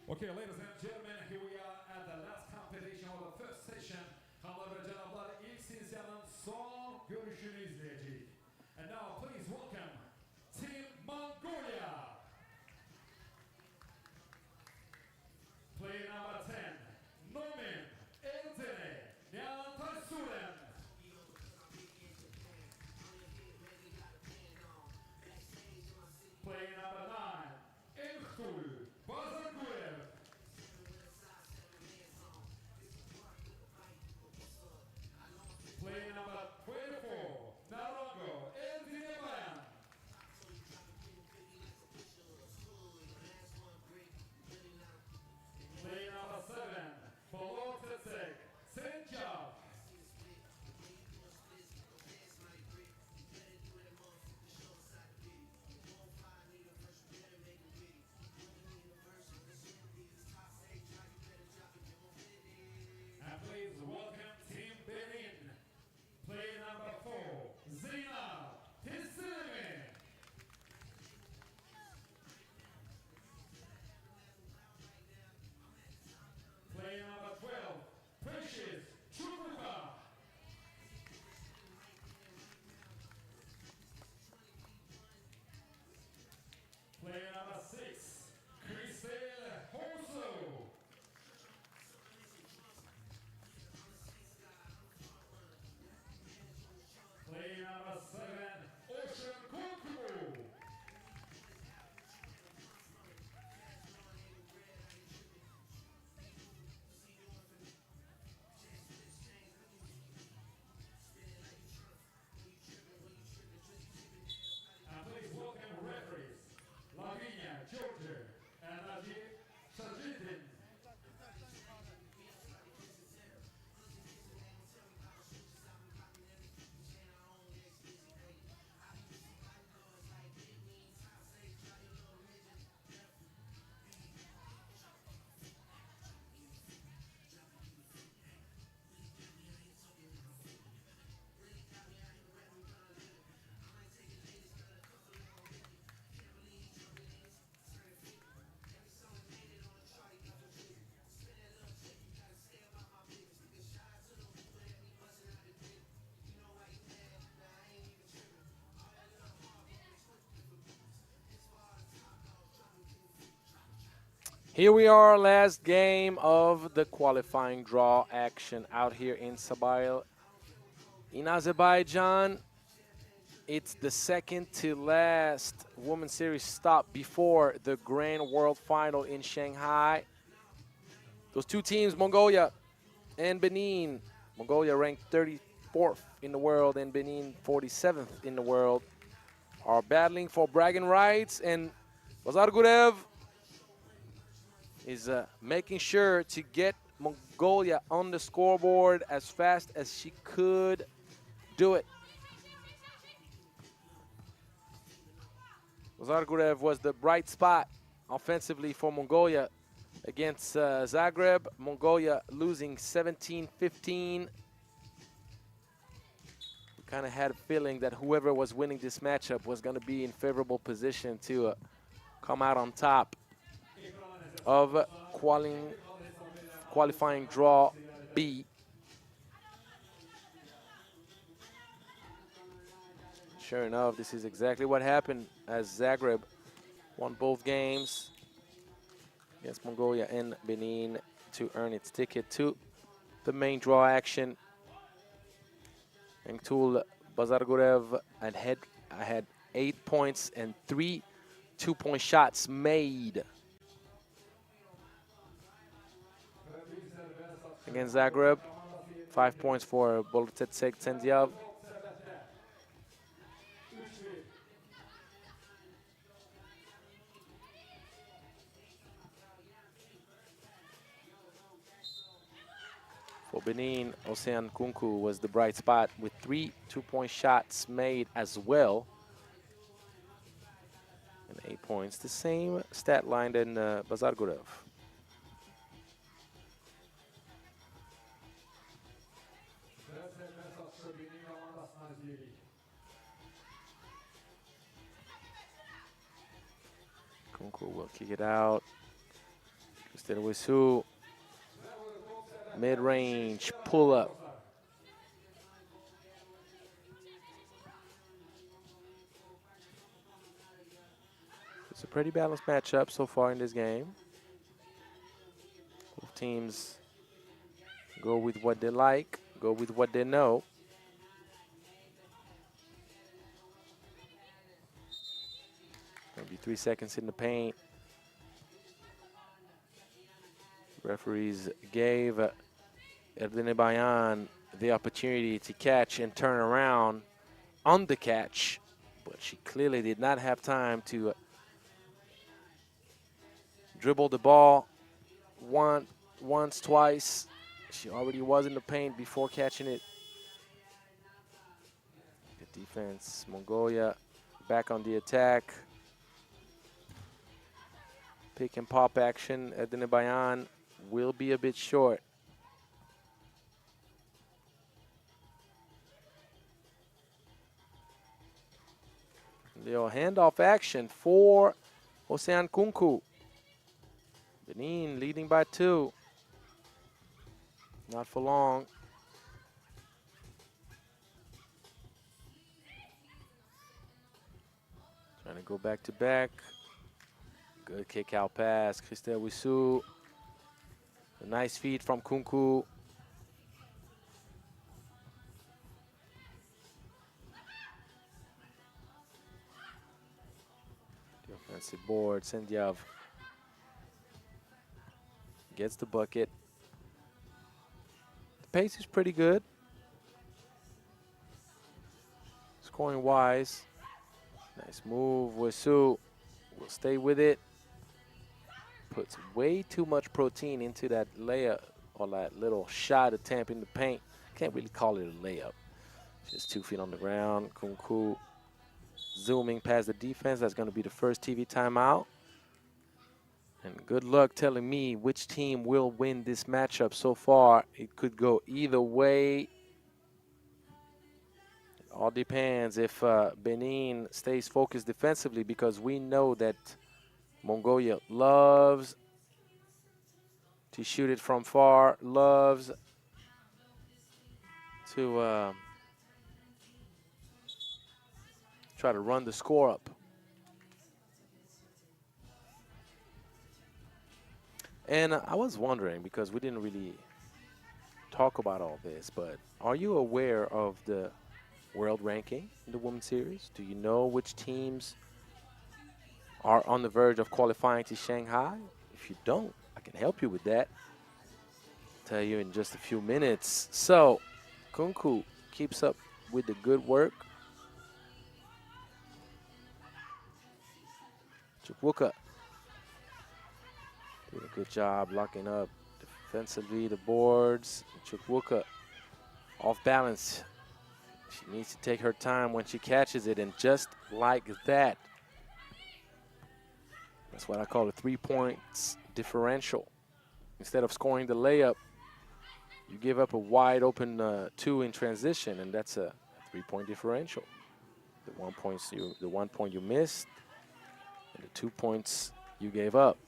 Okay, ladies and gentlemen, here we are at the last competition of the first session. Hanımlar ve canablar, ilk sesyanın son görüşünü izleyecek. And now please welcome Team Mongolia. Play number 10, Nomin Eltene Nyantasuren. Play number 9, Elktul Bazaguev. Play number 24, Narongo Eldinebayan. Play number 7, Bolotetsek Senjav. And please welcome Team Benin. Play number 4, Zina Tissilimi. Play number 12, Precious Chukuka. Play number 6, Christelle Hoso. Play number 7, Ocean Kokumu. And please welcome referees, Lavinia Georgia and Najib Sajidin. Here we are, last game of the qualifying draw action out here in Sabail. In Azerbaijan, it's the second to last Women's Series stop before the Grand World Final in Shanghai. Those two teams, Mongolia and Benin. Mongolia ranked 34th in the world and Benin 47th in the world, are battling for bragging rights, and Bazargurev is making sure to get Mongolia on the scoreboard as fast as she could do it. Zagreb was the bright spot offensively for Mongolia against Zagreb. Mongolia losing 17-15. We kind of had a feeling that whoever was winning this matchup was going to be in favorable position to come out on top of qualifying draw B. Sure enough, this is exactly what happened as Zagreb won both games against Mongolia and Benin to earn its ticket to the main draw action. Engtul Bazargurev had 8 points and 3 two-point shots made against Zagreb. 5 points for Bolotetsek Tsendiav. For Benin, Ocean Kunku was the bright spot with 3 two-point shots made as well. And 8 points, the same stat line than Bazargurev. Kunku will kick it out. Instead with Su. Mid-range pull-up. It's a pretty balanced matchup so far in this game. Both teams go with what they like, go with what they know. Maybe 3 seconds in the paint. Referees gave Azerbaijan the opportunity to catch and turn around on the catch, but she clearly did not have time to dribble the ball once, twice. She already was in the paint before catching it. The defense, Mongolia back on the attack. Pick and pop action. Azerbaijan will be a bit short. Little handoff action for Ocean Kunku. Benin leading by 2. Not for long. Trying to go back to back. Good kick out pass. Christelle Wissou. A nice feed from Kunku. The offensive board. Sendyav gets the bucket. The pace is pretty good. Scoring wise. Nice move. Wissou will stay with it. Puts way too much protein into that layup or that little shot attempt in the paint. Can't really call it a layup. Just 2 feet on the ground. Kunku zooming past the defense. That's going to be the first TV timeout. And good luck telling me which team will win this matchup. So far, it could go either way. It all depends if Benin stays focused defensively, because we know that Mongolia loves to shoot it from far, loves to try to run the score up. And I was wondering, because we didn't really talk about all this, but are you aware of the world ranking in the Women's Series? Do you know which teams are on the verge of qualifying to Shanghai? If you don't, I can help you with that. Tell you in just a few minutes. So, Kunku keeps up with the good work. Chukwuka doing a good job locking up defensively the boards. Chukwuka off balance. She needs to take her time when she catches it, and just like that, that's what I call a 3 points differential. Instead of scoring the layup, you give up a wide open 2 in transition, and that's a 3-point differential. The 1 point you missed, and the 2 points you gave up.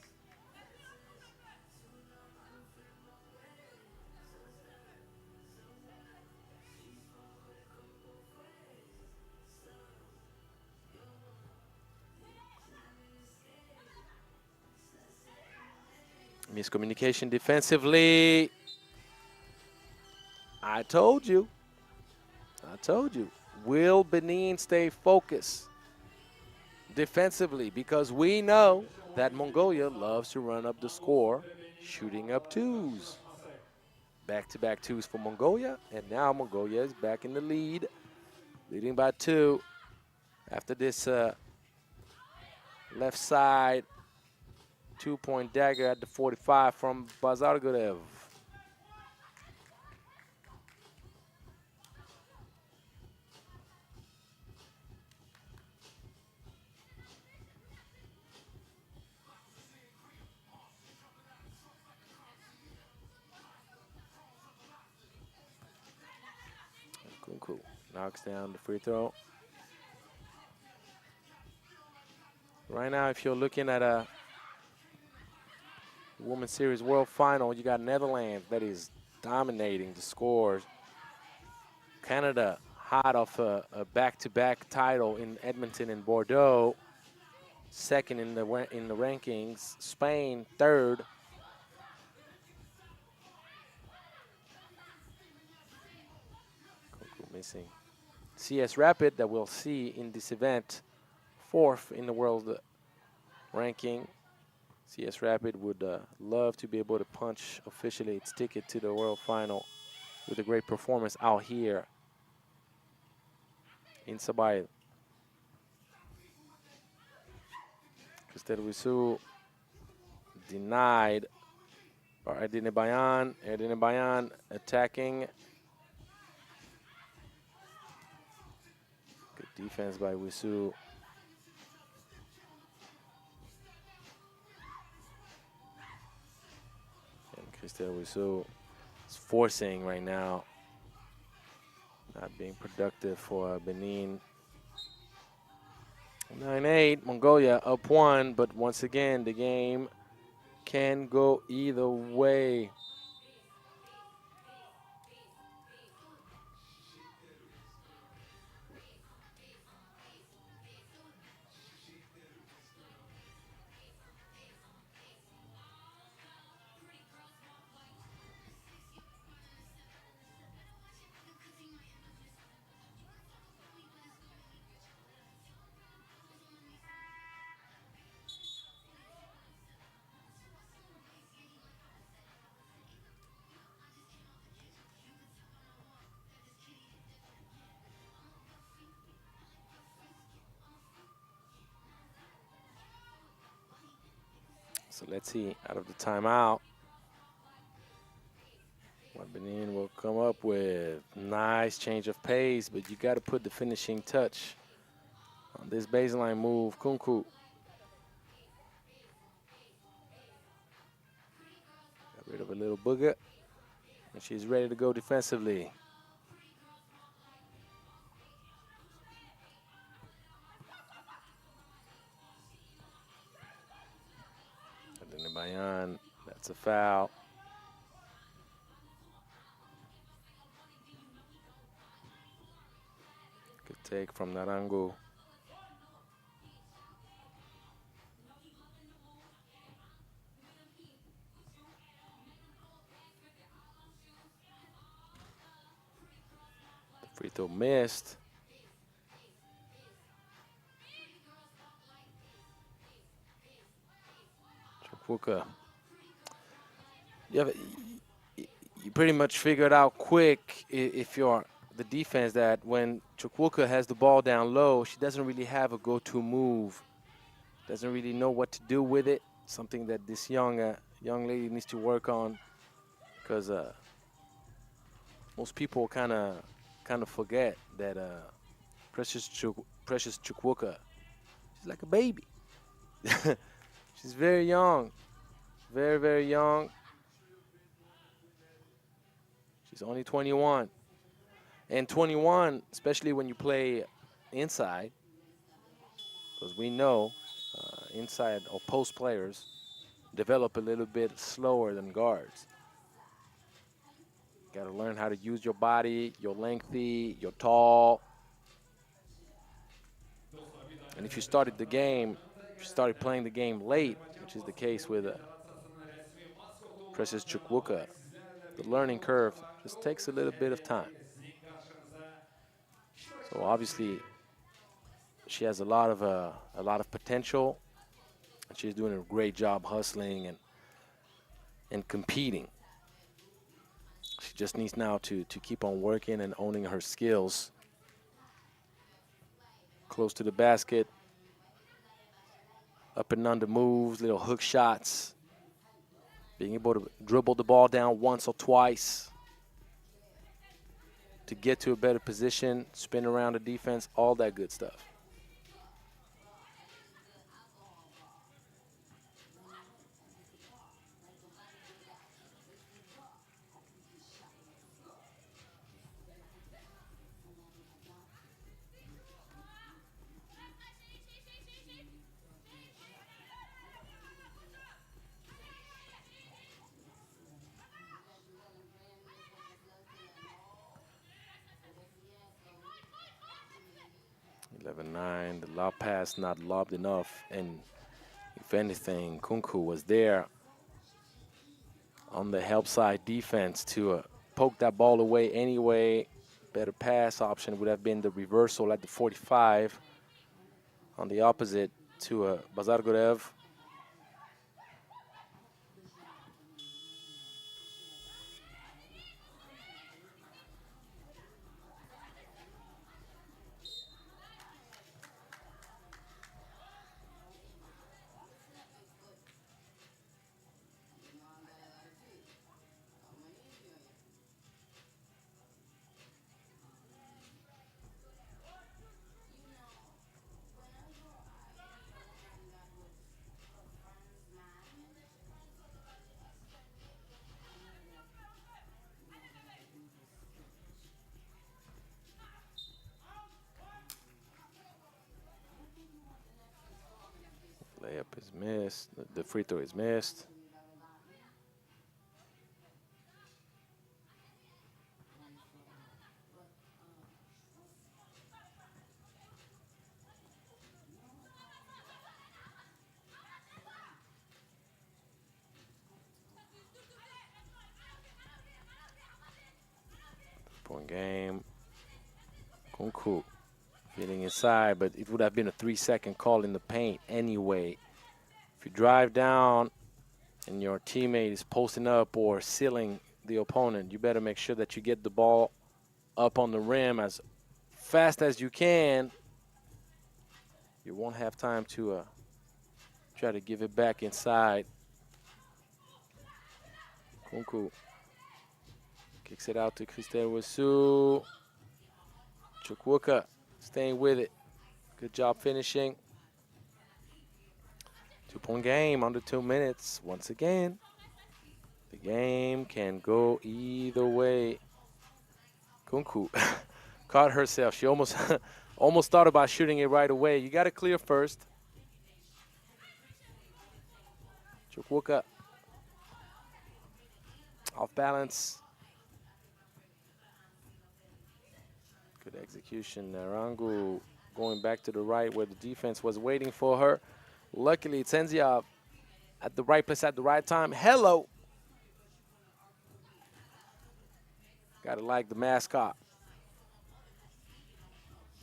Miscommunication defensively. I told you. Will Benin stay focused defensively? Because we know that Mongolia loves to run up the score, shooting up 2s. Back-to-back 2s for Mongolia, and now Mongolia is back in the lead, leading by 2 after this left side 2-point dagger at the 45 from Bazargurev. Kunku knocks down the free throw. Right now, if you're looking at a Women's Series World Final. You got Netherlands that is dominating the scores. Canada hot off a back-to-back title in Edmonton and Bordeaux. Second in the rankings. Spain third. Missing. CS Rapid that we'll see in this event, fourth in the world ranking. CS Rapid would love to be able to punch officially its ticket to the world final with a great performance out here in Sabail. Wisu denied by Azerbaijan. Azerbaijan attacking. Good defense by Wisu. Wisu is forcing right now. Not being productive for Benin. 9-8, Mongolia up 1, but once again, the game can go either way. So let's see, out of the timeout, what Benin will come up with. Nice change of pace, but you got to put the finishing touch on this baseline move. Kunku. Got rid of a little booger, and she's ready to go defensively. Bayan, that's a foul. Good take from Narango. The free throw missed. Chukwuka. You pretty much figured out quick if you're the defense that when Chukwuka has the ball down low, she doesn't really have a go-to move. Doesn't really know what to do with it. Something that this young lady needs to work on, because most people kind of forget that Precious Chukwuka, she's like a baby. She's very young, very, very young. She's only 21. And 21, especially when you play inside, because we know inside or post players develop a little bit slower than guards. Got to learn how to use your body, your lengthy, your tall. And if you started playing the game late, which is the case with Precious Chukwuka, the learning curve just takes a little bit of time. So obviously, she has a lot of potential, and she's doing a great job hustling and competing. She just needs now to keep on working and owning her skills. Close to the basket, up and under moves, little hook shots, being able to dribble the ball down once or twice to get to a better position, spin around the defense, all that good stuff. 11-9. The lob pass not lobbed enough, and if anything, Kunku was there on the help side defense to poke that ball away anyway. Better pass option would have been the reversal at the 45 on the opposite to Bazargorev. Layup is missed. The free throw is missed. Point game. Kunku getting inside, but it would have been a 3-second call in the paint anyway. If you drive down and your teammate is posting up or sealing the opponent, you better make sure that you get the ball up on the rim as fast as you can. You won't have time to try to give it back inside. Kunku kicks it out to Christelle Wasu. Chukwuka staying with it. Good job finishing. 2-point game, under 2 minutes. Once again, the game can go either way. Kunku caught herself. She almost almost thought about shooting it right away. You got to clear first. Chukwuka off balance. Good execution. Narangu going back to the right where the defense was waiting for her. Luckily, Tenzia at the right place at the right time. Hello. Gotta like the mascot.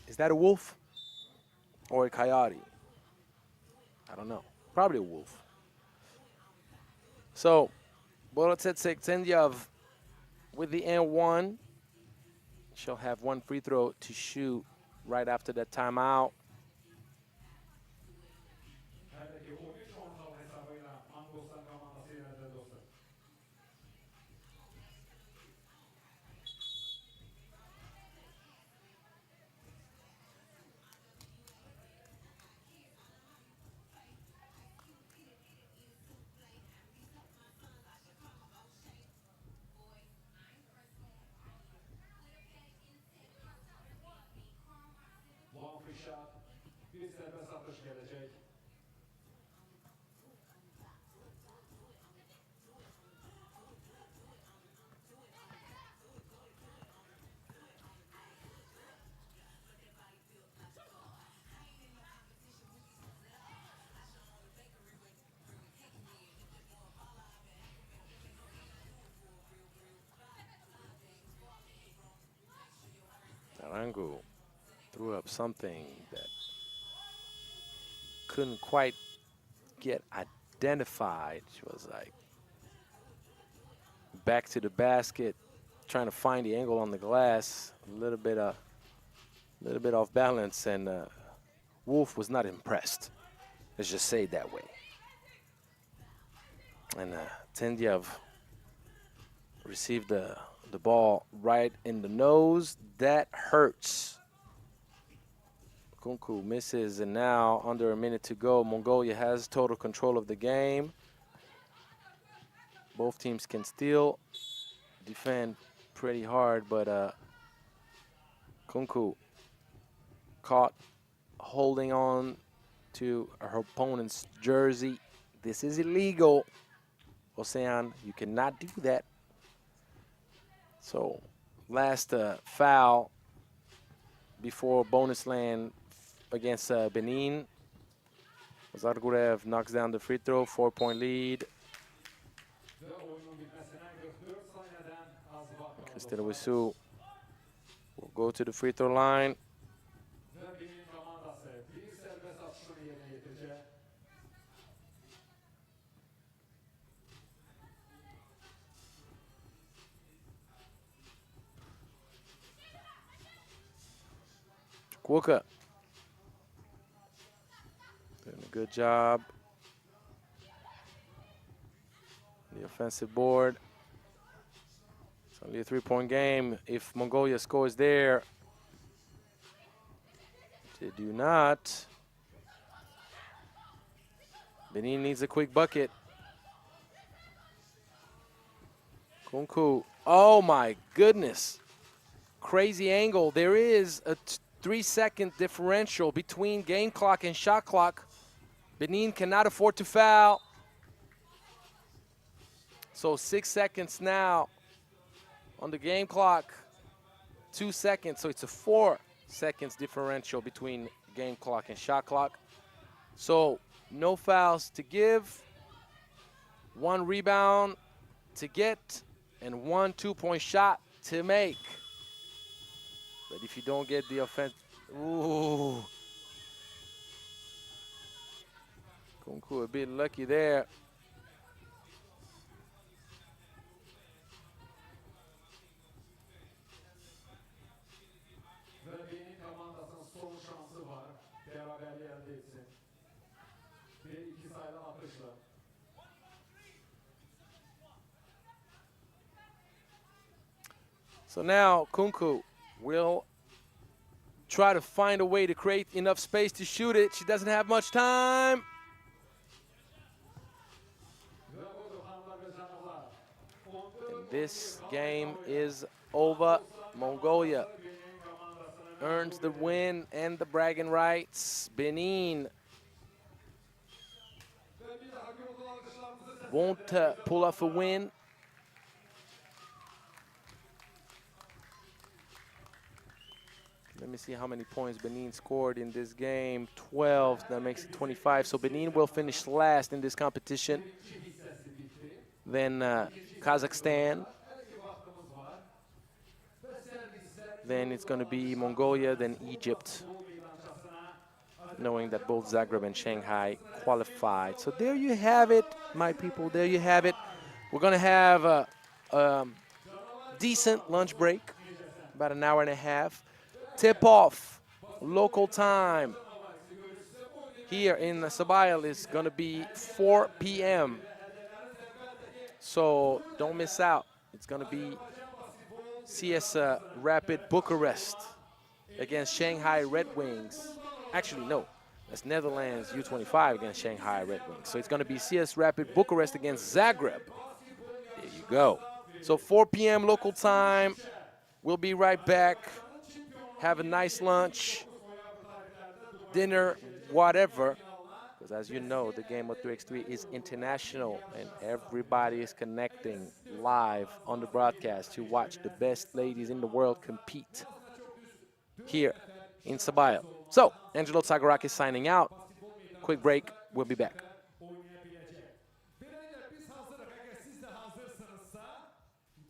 Is that a wolf or a coyote? I don't know. Probably a wolf. So, Bolotsetsek Tenzia with the N1. She'll have one free throw to shoot right after that timeout. Narangu threw up something that couldn't quite get identified. She was like back to the basket, trying to find the angle on the glass, a little bit off balance, and Wolf was not impressed. Let's just say it that way. And Tendiev received the ball right in the nose. That hurts. Kunku misses, and now under a minute to go, Mongolia has total control of the game. Both teams can still defend pretty hard, but Kunku caught holding on to her opponent's jersey. This is illegal. Ocean, you cannot do that. So last foul before bonus land against Benin. Zagreb knocks down the free throw, 4-point lead. Ve oyunun bitmesine 44 saniyeden az vakit kaldı. Cristiano will go to the free throw line. Ve Benin komandası bir serbest atışını yerine getirecek. Chukwuka doing a good job. The offensive board. It's only a 3-point game. If Mongolia scores there, they do not. Benin needs a quick bucket. Kunku. Oh my goodness. Crazy angle. There is a 3-second differential between game clock and shot clock. Benin cannot afford to foul. So 6 seconds now on the game clock. 2 seconds, so it's a 4 seconds differential between game clock and shot clock. So no fouls to give, 1 rebound to get, and 1 2-point shot to make. But if you don't get the offense, ooh. Kunku a bit lucky there. Ve Benin komandasının son şansı var. Beraberliği elde etsin. Bir 2 sayılı atışla. So now Kunku will try to find a way to create enough space to shoot it. She doesn't have much time. Ve budur hanımlar ve canımlar. 14 And this game is over. Mongolia Benin komandasının earns the win and the bragging rights. Benin ve bir daha gürültülü alkışlarımızı won't pull off a win. Let me see how many points Benin scored in this game. 12, that makes it 25. So Benin will finish last in this competition. Then Kazakhstan. Then it's going to be Mongolia, then Egypt, knowing that both Zagreb and Shanghai qualified. So there you have it, my people. There you have it. We're going to have a decent lunch break, about an hour and a half. Tip-off, local time, here in Sabail is going to be 4 p.m. So don't miss out. It's going to be CS Rapid Bucharest against Shanghai Redwings. Actually, no, that's Netherlands U25 against Shanghai Redwings. So it's going to be CS Rapid Bucharest against Zagreb. There you go. So 4 p.m. local time. We'll be right back. Have a nice lunch, dinner, whatever. Because as you know, the game of 3x3 is international and everybody is connecting live on the broadcast to watch the best ladies in the world compete here in Sabail. So, Angelo Tsagarakis signing out. Quick break. We'll be back. oynayabilecek. Beyler biz hazırız. Eğer siz de hazırsınızsa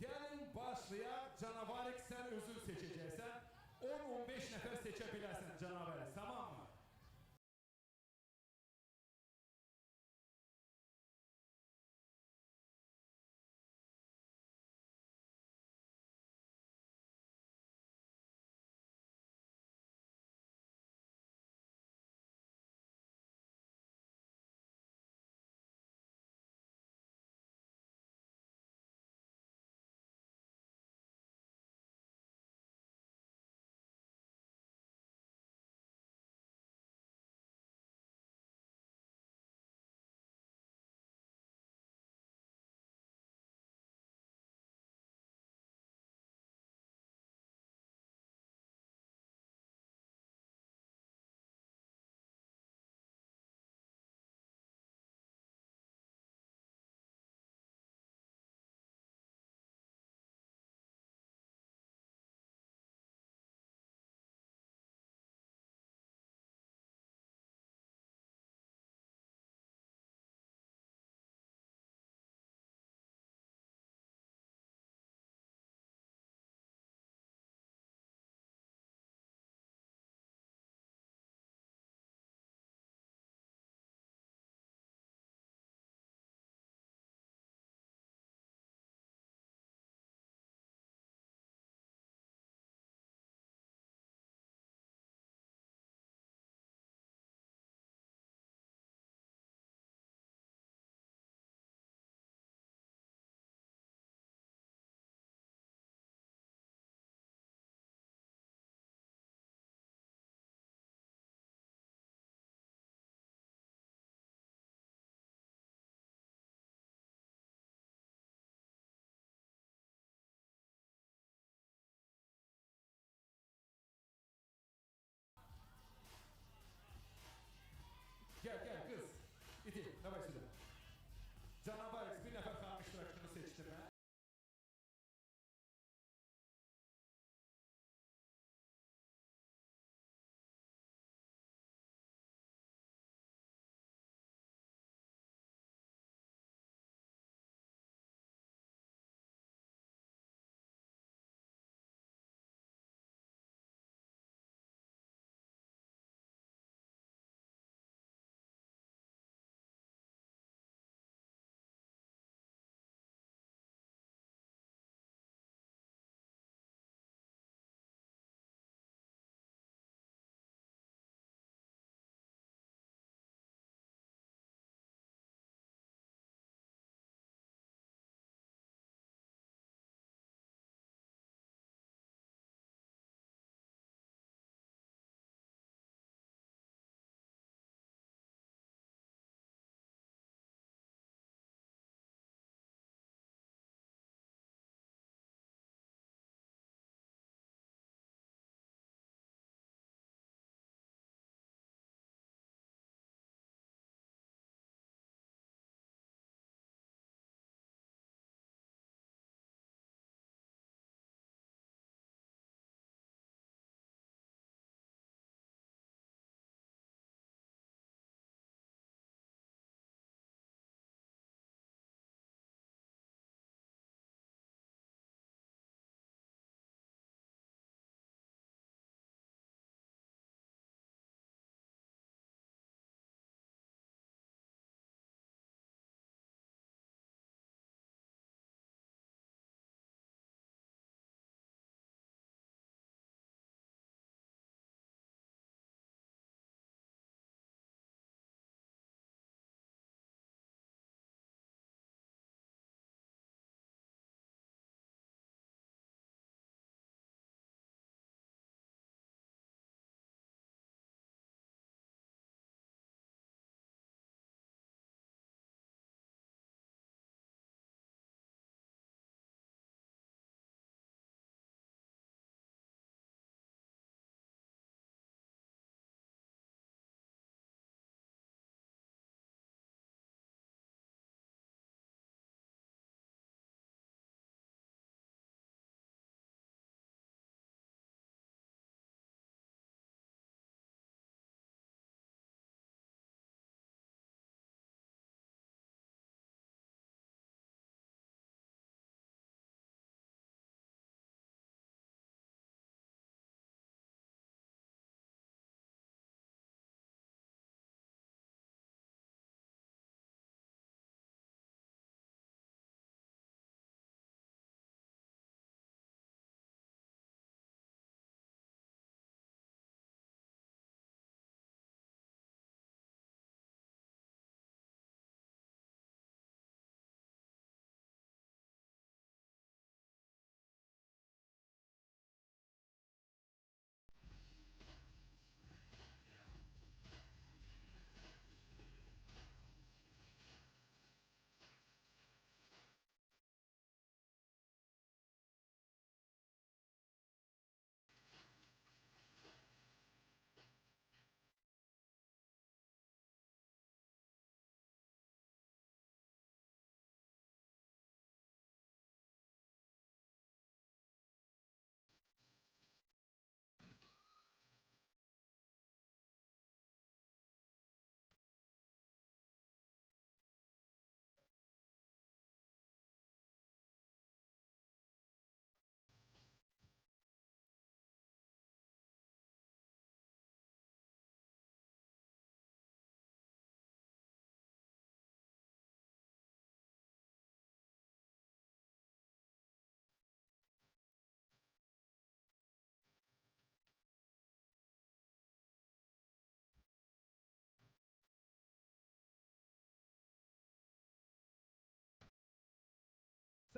gelin başlayak. Canavarek sen özün seçeceksen 10-15 nefer seçebilirsin Canavarek. Tamam mı?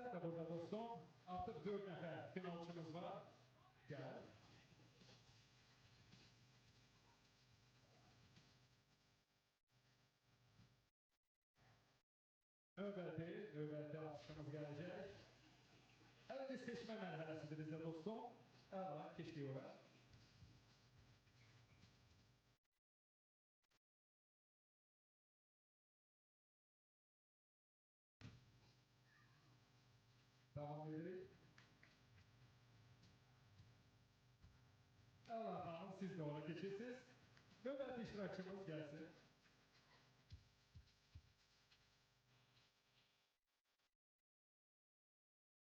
Sen de burada dostum. Artık 4 nəfər finalçımız var. Gel. Növbəti atışımız gələcək. Hələ bir seçmə mərhələsidir bizdə dostum. Əla, keçdik ora. Devam edirik. Əla xanım, siz də ora keçirsiniz. Növbəti iştirakçımız gəlsin.